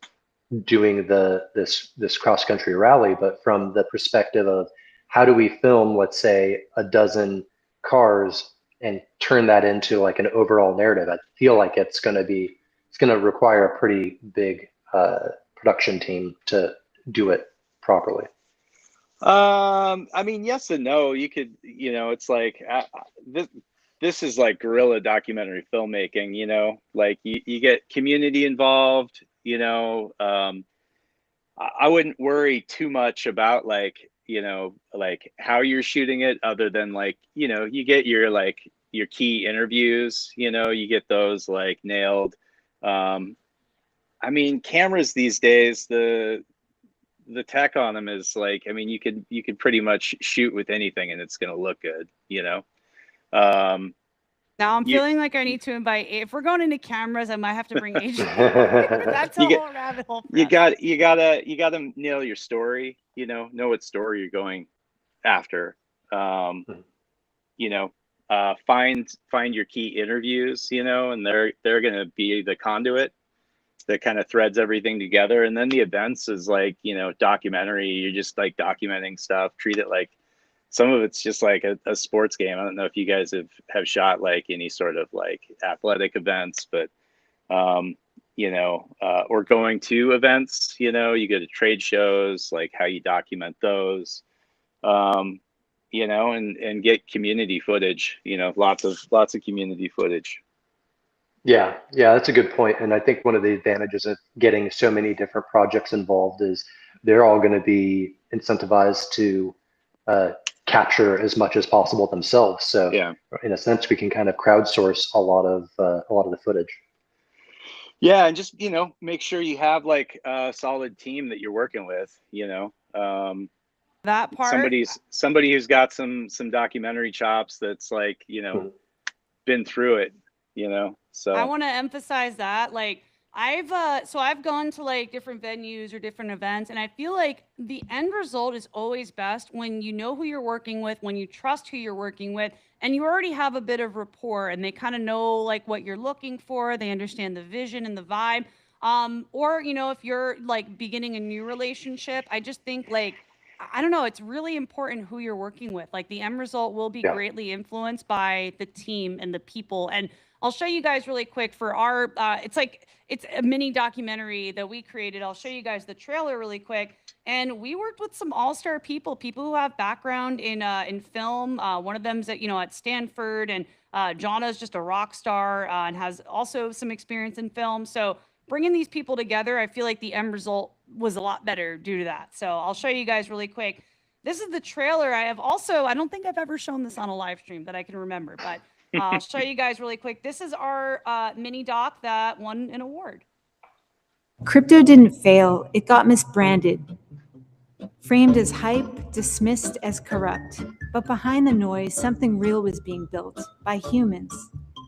doing this cross country rally, but from the perspective of how do we film, let's say, a dozen cars and turn that into like an overall narrative? I feel like it's going to require a pretty big production team to do it properly. I mean, yes and no. You could, it's like this is like guerrilla documentary filmmaking. Like you get community involved. I wouldn't worry too much about like how you're shooting it, other than like you get your key interviews. You get those like nailed. I mean, cameras these days, the tech on them is like, I mean, you could pretty much shoot with anything and it's going to look good, Now I'm feeling like I need to invite, if we're going into cameras, I might have to bring Asian. That's a whole rabbit hole. You gotta nail your story, know what story you're going after. Find your key interviews, and they're gonna be the conduit that kind of threads everything together. And then the events is like, documentary. You're just like documenting stuff, treat it like some of it's just like a sports game. I don't know if you guys have shot like any sort of like athletic events, but, or going to events, you go to trade shows, like how you document those, and get community footage, lots of community footage. Yeah, that's a good point. And I think one of the advantages of getting so many different projects involved is they're all going to be incentivized to capture as much as possible themselves. So yeah, in a sense, we can kind of crowdsource a lot of the footage. Yeah, and just make sure you have like a solid team that you're working with. That part. Somebody who's got some documentary chops. That's like been through it. So I want to emphasize that, like, I've gone to like different venues or different events, and I feel like the end result is always best when you know who you're working with, when you trust who you're working with, and you already have a bit of rapport, and they kind of know like what you're looking for. They understand the vision and the vibe. Or if you're like beginning a new relationship, I just think like, I don't know, it's really important who you're working with. Like the end result will be greatly influenced by the team and the people. And I'll show you guys really quick for our, it's a mini documentary that we created. I'll show you guys the trailer really quick. And we worked with some all-star people who have background in film. One of them's at Stanford, and Jana's just a rock star and has also some experience in film. So bringing these people together, I feel like the end result was a lot better due to that. So I'll show you guys really quick. This is the trailer. I don't think I've ever shown this on a live stream that I can remember, but I'll show you guys really quick. This is our mini doc that won an award. Crypto didn't fail. It got misbranded. Framed as hype, dismissed as corrupt. But behind the noise, something real was being built by humans.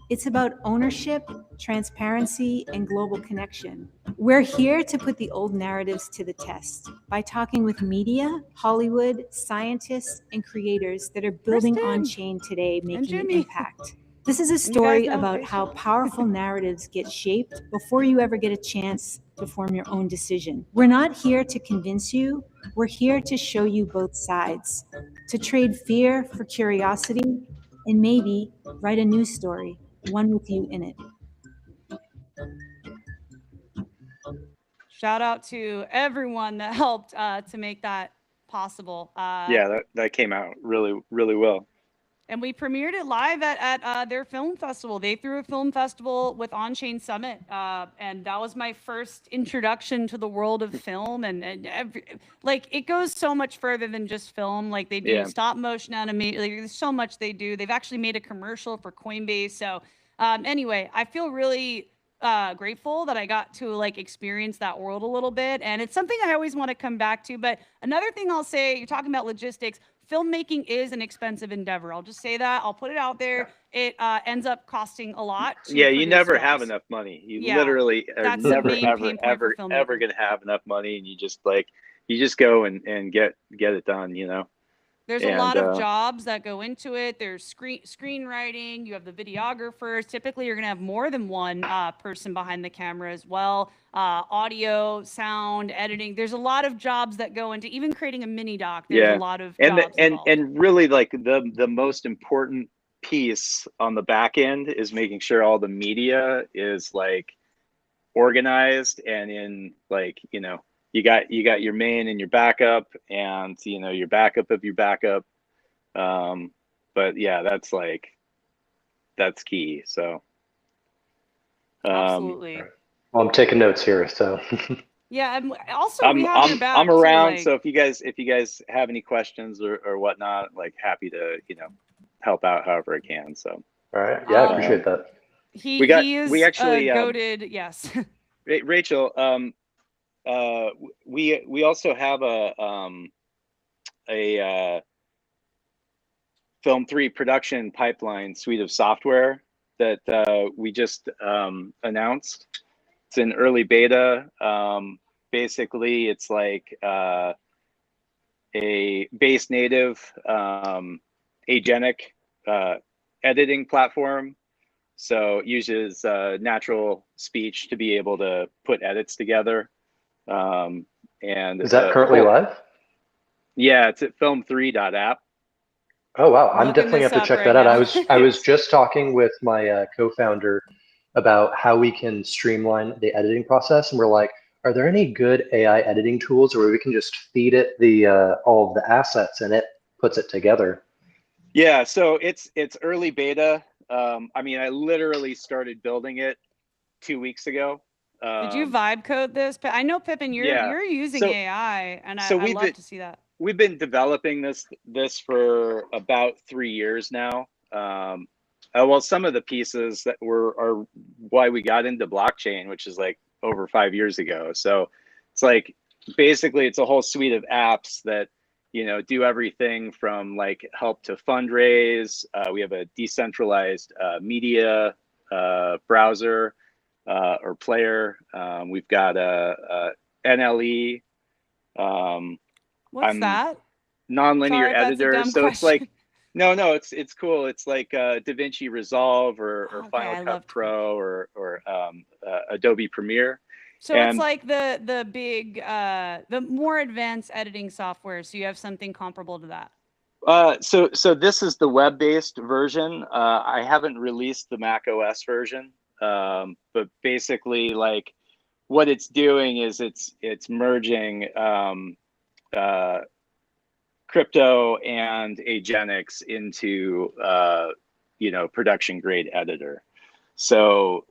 It's about ownership, transparency, and global connection. We're here to put the old narratives to the test by talking with media, Hollywood, scientists, and creators that are building Onchain today, making an impact. This is a You guys story know about how powerful narratives get shaped before you ever get a chance to form your own decision. We're not here to convince you, we're here to show you both sides, to trade fear for curiosity, and maybe write a new story, one with you in it. Shout out to everyone that helped to make that possible. Yeah, that came out really, really well. And we premiered it live at their film festival. They threw a film festival with Onchain Summit, and that was my first introduction to the world of film. And like, it goes so much further than just film. Like, they do stop motion animation. Like, there's so much they do. They've actually made a commercial for Coinbase. So anyway, I feel really grateful that I got to like experience that world a little bit, and it's something I always want to come back to. But another thing I'll say, you're talking about logistics. Filmmaking is an expensive endeavor. I'll just say that. I'll put it out there. It ends up costing a lot. Yeah, you never have enough money. You literally are never, ever going to have enough money, and you just go and get it done. You know. There's a lot of jobs that go into it. There's screenwriting. You have the videographers. Typically, you're going to have more than one person behind the camera as well. Audio, sound, editing. There's a lot of jobs that go into even creating a mini doc. There's a lot of jobs and really, like, the most important piece on the back end is making sure all the media is like organized and in, like, you know, you got your main and your backup, and you know, your backup of your backup. But yeah, that's key. So absolutely. Well, I'm taking notes here, so yeah. And also, we have your back I'm around, too, so if you guys have any questions or whatnot, like, happy to, you know, help out however I can. So all right, yeah, I appreciate that. We actually goated. Yes. Rachel, we also have a Film 3 production pipeline suite of software that we just announced. It's in early beta. Basically, it's like a base native agentic editing platform. So it uses natural speech to be able to put edits together. And is that currently live? Yeah, it's at film3.app. Oh wow, I'm definitely have to check that out. I was just talking with my co-founder about how we can streamline the editing process, and we're like, are there any good AI editing tools where we can just feed it the all of the assets and it puts it together? Yeah, so it's early beta. I mean, I literally started building it 2 weeks ago. Did you vibe code this? I know, Pippin, you're using AI, and I love to see that. We've been developing this for about 3 years now. Well, some of the pieces that are why we got into blockchain, which is like over 5 years ago. So it's like, basically, it's a whole suite of apps that, you know, do everything from like help to fundraise. We have a decentralized media browser or player. We've got a NLE. What's that? Nonlinear editor. So question. It's like, no, it's cool. It's like DaVinci Resolve or Final Cut Pro or Adobe Premiere. So it's like the big, the more advanced editing software. So you have something comparable to that. So this is the web-based version. I haven't released the Mac OS version, but basically, like, what it's doing is it's merging crypto and agenics into you know, production grade editor. So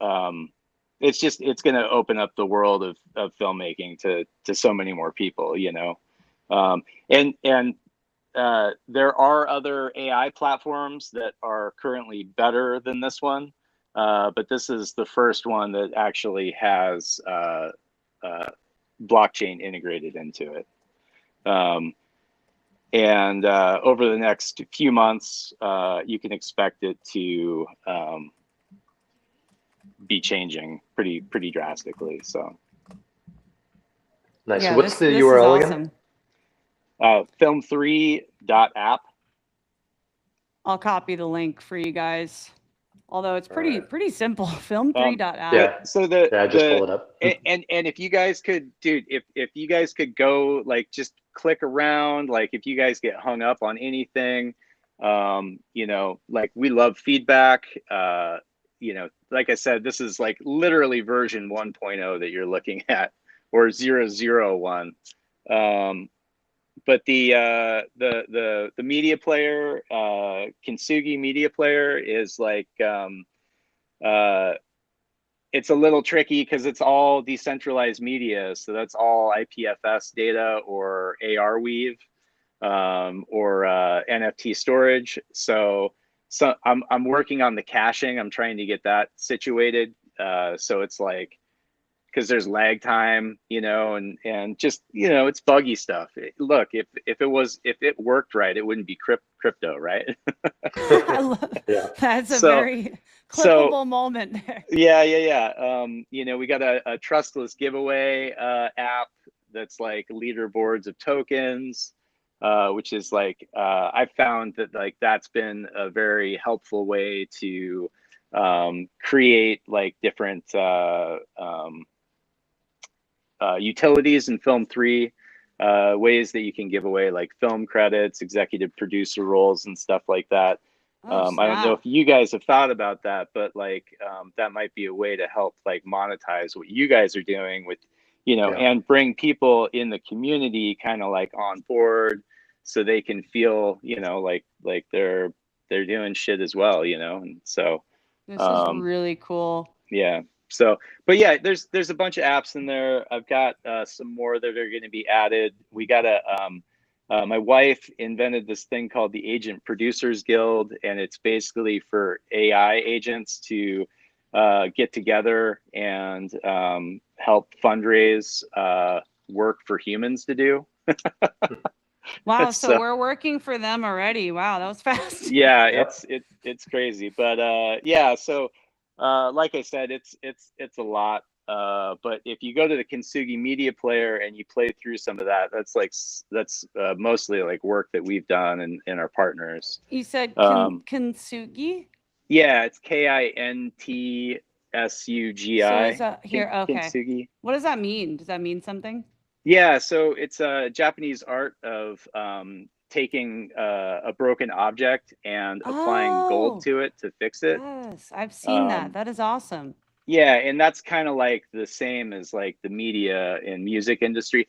it's going to open up the world of filmmaking to so many more people, you know. And there are other AI platforms that are currently better than this one, but this is the first one that actually has blockchain integrated into it. And over the next few months, you can expect it to be changing pretty drastically. So nice. Yeah, what's the URL again? Film3.app. I'll copy the link for you guys. Although it's pretty simple. Film3.app. Yeah. So I just pulled it up. and if you guys could, dude, if you guys could go like just click around, like if you guys get hung up on anything, you know, like we love feedback. You know, like I said, this is like literally version 1.0 that you're looking at, or 001. But the media player, Kintsugi media player is like, it's a little tricky because it's all decentralized media. So that's all IPFS data or Arweave, or NFT storage. So I'm working on the caching. I'm trying to get that situated. So it's like, because there's lag time, you know, and just, you know, it's buggy stuff. Look, if it worked right, it wouldn't be crypto, right? I love that's a very clippable moment there. Yeah. You know, we got a trustless giveaway app that's like leaderboards of tokens, which is like I found that like that's been a very helpful way to create like different utilities in Film 3, ways that you can give away like film credits, executive producer roles, and stuff like that. I don't know if you guys have thought about that, but like that might be a way to help like monetize what you guys are doing with, you know, and bring people in the community kind of like on board, so they can feel, you know, like they're doing shit as well, you know. And so this is really cool. Yeah. So, but yeah, there's a bunch of apps in there. I've got some more that are going to be added. We got my wife invented this thing called the Agent Producers Guild, and it's basically for AI agents to get together and help fundraise work for humans to do. Wow, so we're working for them already. Wow, that was fast. Yeah, it's crazy, but yeah, so like I said, it's a lot. But if you go to the Kintsugi media player and you play through some of that, that's mostly like work that we've done and our partners. You said Kintsugi? Yeah, it's KINTSUGI. So is that here? Okay. Kintsugi. What does that mean? Does that mean something? Yeah, so it's a Japanese art of taking a broken object and applying gold to it to fix it. Yes, I've seen that. That is awesome. Yeah, and that's kind of like the same as like the media and music industry.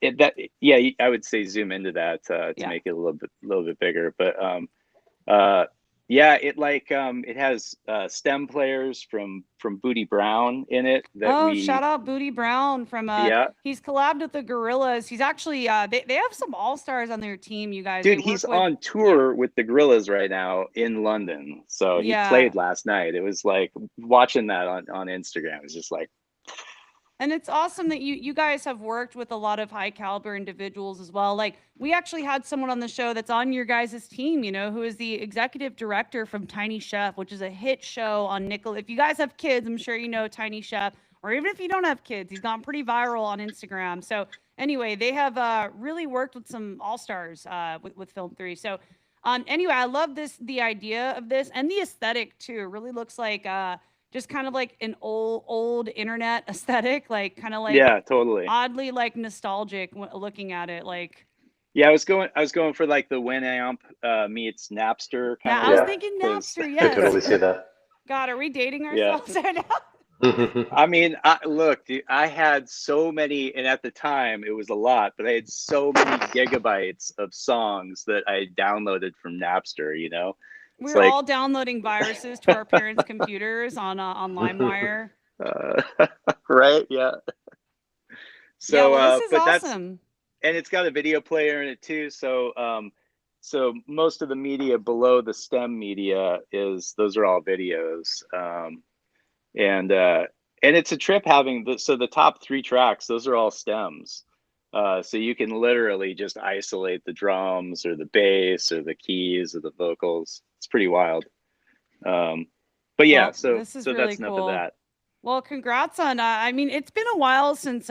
I would say zoom into that to make it a little bit bigger. But yeah, it like it has STEM players from Booty Brown in it. Shout out Booty Brown from he's collabed with the Gorillas. He's actually they have some all-stars on their team, you guys. Dude, he's on tour with the Gorillas right now in London. So he played last night. It was like watching that on Instagram. It was just like, and it's awesome that you guys have worked with a lot of high caliber individuals as well. Like we actually had someone on the show that's on your guys' team, you know, who is the executive director from Tiny Chef, which is a hit show on Nickel. If you guys have kids, I'm sure you know Tiny Chef, or even if you don't have kids, he's gone pretty viral on Instagram. So anyway, they have really worked with some all-stars with Film 3. So anyway, I love the idea of this and the aesthetic too. It really looks like just kind of like an old internet aesthetic, like kind of like totally oddly like nostalgic looking at it. Like I was going for like the Winamp meets Napster kind of. I was thinking Napster. Yes, I totally see that. God, are we dating ourselves right now? I mean, look, dude, I had so many, and at the time it was a lot, but I had so many gigabytes of songs that I downloaded from Napster, you know. We were all downloading viruses to our parents' computers on LimeWire. Right? Yeah. So, this is awesome. And it's got a video player in it too. So, so most of the media below the STEM media those are all videos. And it's a trip having the top 3 tracks. Those are all stems. So you can literally just isolate the drums or the bass or the keys or the vocals. It's pretty wild. But yeah, well, so that's cool. Enough of that. Well, congrats on, I mean, it's been a while since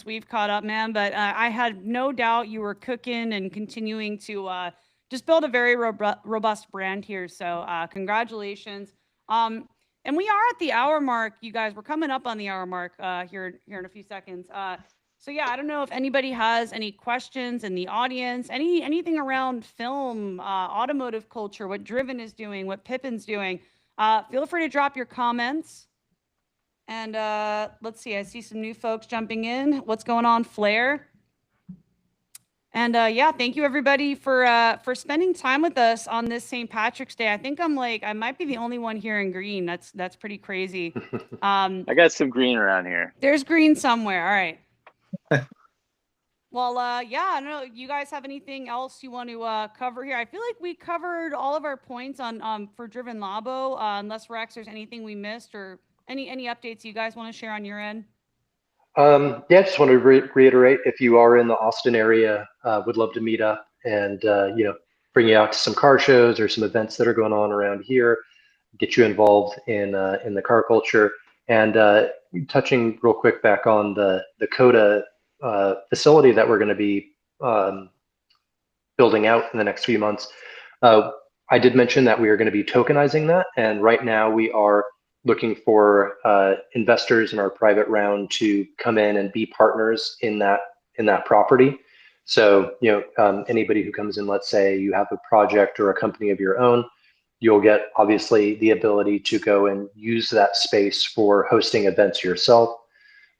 we've caught up, man, but I had no doubt you were cooking and continuing to just build a very robust brand here. So congratulations. And we are at the hour mark, you guys. We're coming up on the hour mark here in a few seconds. So yeah, I don't know if anybody has any questions in the audience, anything around film, automotive culture, what Driven is doing, what Pippin's doing. Feel free to drop your comments. And let's see, I see some new folks jumping in. What's going on, Flair? And yeah, thank you everybody for spending time with us on this St. Patrick's Day. I think I might be the only one here in green. That's pretty crazy. I got some green around here. There's green somewhere. All right. Well, yeah, I don't know. You guys have anything else you want to cover here? I feel like we covered all of our points on for Driven Labo. Unless Rex, there's anything we missed or any updates you guys want to share on your end? Yeah, just want to reiterate, if you are in the Austin area, would love to meet up and bring you out to some car shows or some events that are going on around here, get you involved in the car culture. And touching real quick back on the CODA facility that we're going to be building out in the next few months. I did mention that we are going to be tokenizing that, and right now we are looking for investors in our private round to come in and be partners in that property. So anybody who comes in, let's say you have a project or a company of your own, you'll get obviously the ability to go and use that space for hosting events yourself.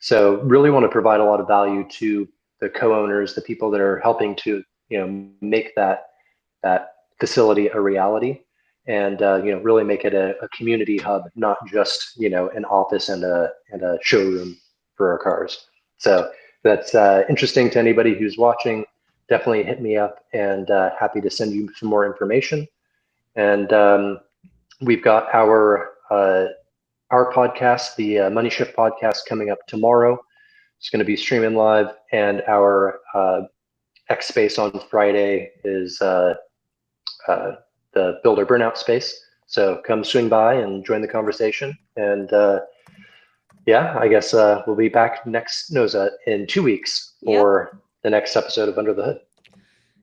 So really want to provide a lot of value to the co-owners, the people that are helping to make that facility a reality. And really make it a community hub, not just an office and a showroom for our cars. So that's interesting to anybody who's watching. Definitely hit me up, and happy to send you some more information. And we've got our podcast, the Money Shift podcast, coming up tomorrow. It's going to be streaming live, and our X Space on Friday is the Builder Burnout space. So come swing by and join the conversation. And yeah, I guess we'll be back in 2 weeks for the next episode of Under the Hood.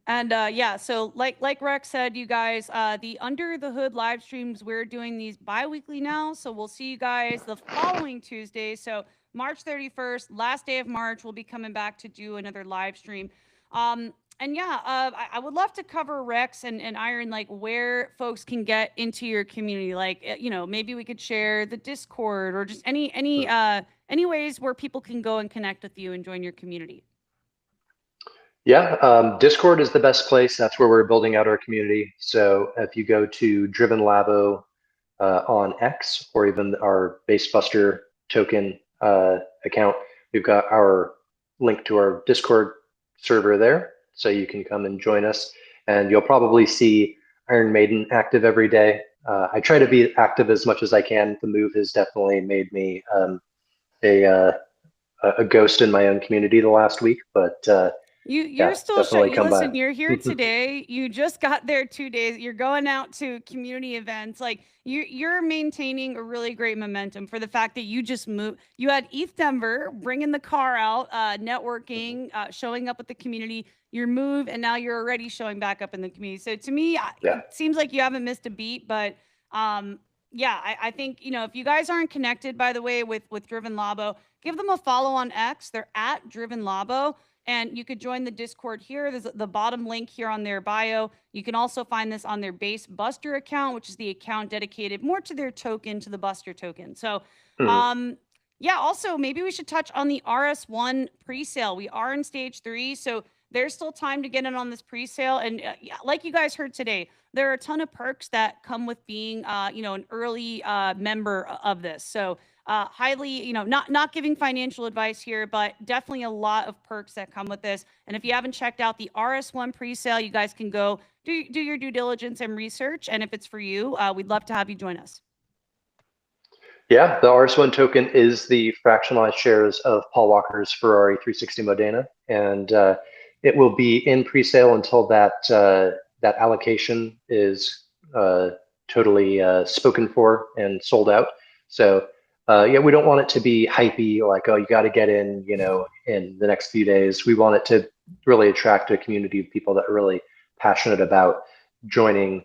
And yeah, so like Rex said, you guys, the Under the Hood live streams, we're doing these bi-weekly now. So we'll see you guys the following Tuesday. So March 31st, last day of March, we'll be coming back to do another live stream. And yeah, I would love to cover, Rex and Iron, like where folks can get into your community. Like, maybe we could share the Discord or just any ways where people can go and connect with you and join your community. Yeah, Discord is the best place. That's where we're building out our community. So if you go to Driven Labo on X, or even our Basebuster token account, we've got our link to our Discord server there. So you can come and join us, and you'll probably see Iron Maiden active every day. I try to be active as much as I can. The move has definitely made me a ghost in my own community the last week, but You're still showing. Listen, you're here today. You just got there 2 days. You're going out to community events. Like you're maintaining a really great momentum for the fact that you just moved. You had ETH Denver bringing the car out, networking, showing up with the community. Your move, and now you're already showing back up in the community. So to me, it seems like you haven't missed a beat. But yeah, I think if you guys aren't connected, by the way, with Driven Labo, give them a follow on X. They're at Driven Labo. And you could join the Discord here. There's the bottom link here on their bio. You can also find this on their Base Buster account, which is the account dedicated more to their token, to the Buster token. So, yeah, also maybe we should touch on the RS1 presale. We are in stage 3, so there's still time to get in on this presale. And like you guys heard today, there are a ton of perks that come with being, an early member of this. So highly, not giving financial advice here, but definitely a lot of perks that come with this. And if you haven't checked out the RS1 presale, you guys can go do your due diligence and research. And if it's for you, we'd love to have you join us. Yeah, the RS1 token is the fractionalized shares of Paul Walker's Ferrari 360 Modena, and it will be in presale until that allocation is totally spoken for and sold out. So yeah, we don't want it to be hypey, like, oh, you got to get in, in the next few days. We want it to really attract a community of people that are really passionate about joining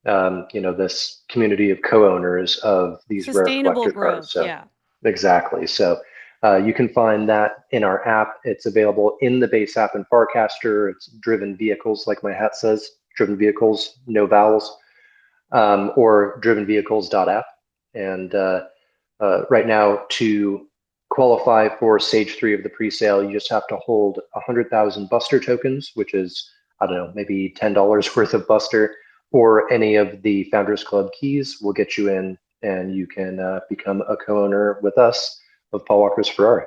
this community of co-owners of these rare Sustainable collector growth. cars. So Yeah. exactly. So you can find that in our app. It's available in the base app and Farcaster. It's driven vehicles, like my hat says, driven vehicles, no vowels, or drivenvehicles.app. And right now, to qualify for stage 3 of the pre-sale, you just have to hold 100,000 Buster tokens, which is, I don't know, maybe $10 worth of Buster, or any of the Founders Club keys will get you in, and you can become a co-owner with us of Paul Walker's Ferrari.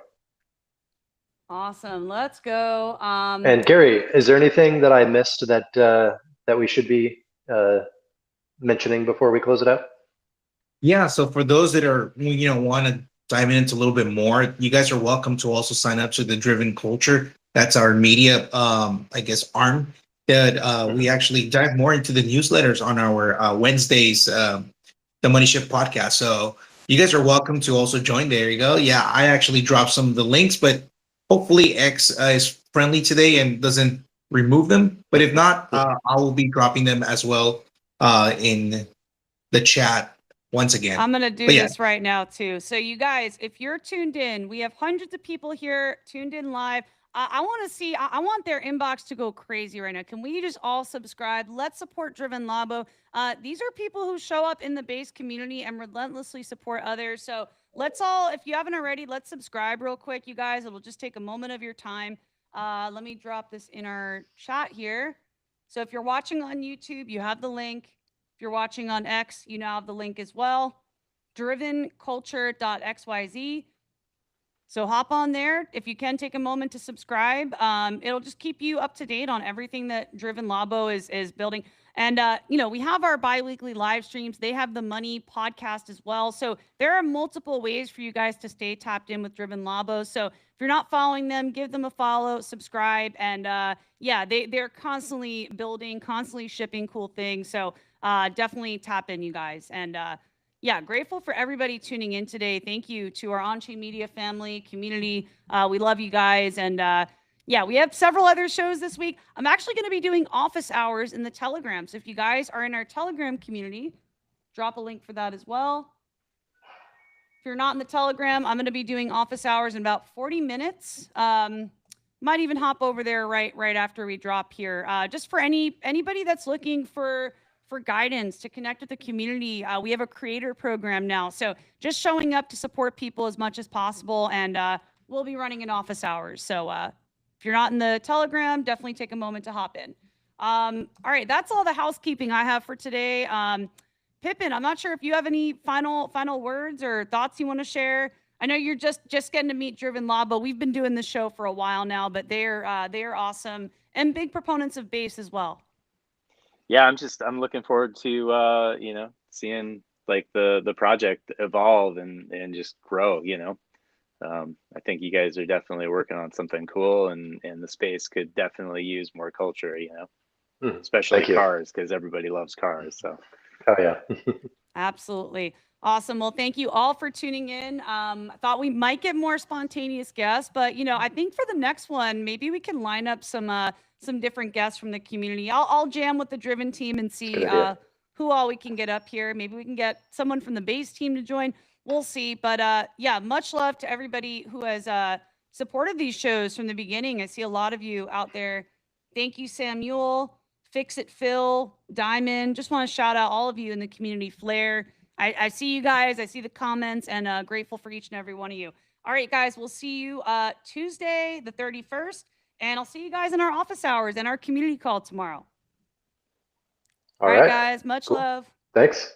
Awesome. Let's go. And Gary, is there anything that I missed that that we should be mentioning before we close it out? Yeah, so for those that are, want to dive into a little bit more, you guys are welcome to also sign up to the Driven Culture. That's our media, arm that we actually dive more into the newsletters on our Wednesdays, the Money Shift podcast. So you guys are welcome to also join. There you go. Yeah, I actually dropped some of the links, but hopefully X is friendly today and doesn't remove them. But if not, I will be dropping them as well in the chat once again. I'm going to do this right now too. So you guys, if you're tuned in, we have hundreds of people here tuned in live. I want to see, I want their inbox to go crazy right now. Can we just all subscribe? Let's support Driven Labo. These are people who show up in the base community and relentlessly support others. So let's all, if you haven't already, let's subscribe real quick, you guys. It will just take a moment of your time. Let me drop this in our chat here. So if you're watching on YouTube, you have the link. If you're watching on X, you now have the link as well. drivenculture.xyz. So hop on there. If you can, take a moment to subscribe. It'll just keep you up to date on everything that Driven Labo is building. And, we have our bi-weekly live streams. They have the Money podcast as well. So there are multiple ways for you guys to stay tapped in with Driven Labo. So if you're not following them, give them a follow, subscribe. And they're constantly building, constantly shipping cool things. So definitely tap in, you guys. And grateful for everybody tuning in today. Thank you to our Onchain Media family, community. We love you guys. And we have several other shows this week. I'm actually going to be doing office hours in the Telegram. So if you guys are in our Telegram community, drop a link for that as well. If you're not in the Telegram, I'm going to be doing office hours in about 40 minutes. Might even hop over there right after we drop here. Just for anybody that's looking for guidance to connect with the community. We have a creator program now. So just showing up to support people as much as possible. And we'll be running in office hours. So if you're not in the Telegram, definitely take a moment to hop in. All right, that's all the housekeeping I have for today. Pippin, I'm not sure if you have any final words or thoughts you want to share. I know you're just getting to meet Driven Labo. We've been doing this show for a while now, but they're awesome and big proponents of base as well. Yeah, I'm looking forward to seeing like the project evolve and just grow. I think you guys are definitely working on something cool, and the space could definitely use more culture. Especially cars, because everybody loves cars. So. Oh yeah. Absolutely. Awesome. Well, thank you all for tuning in. I thought we might get more spontaneous guests, but I think for the next one, maybe we can line up some different guests from the community. I'll jam with the Driven team and see who all we can get up here. Maybe we can get someone from the base team to join. We'll see. But much love to everybody who has supported these shows from the beginning. I see a lot of you out there. Thank you, Samuel, Fix It Phil, Diamond. Just want to shout out all of you in the community. Flair. I see you guys. I see the comments, and grateful for each and every one of you. All right, guys, we'll see you Tuesday, the 31st, and I'll see you guys in our office hours and our community call tomorrow. All right, guys, much love. Thanks.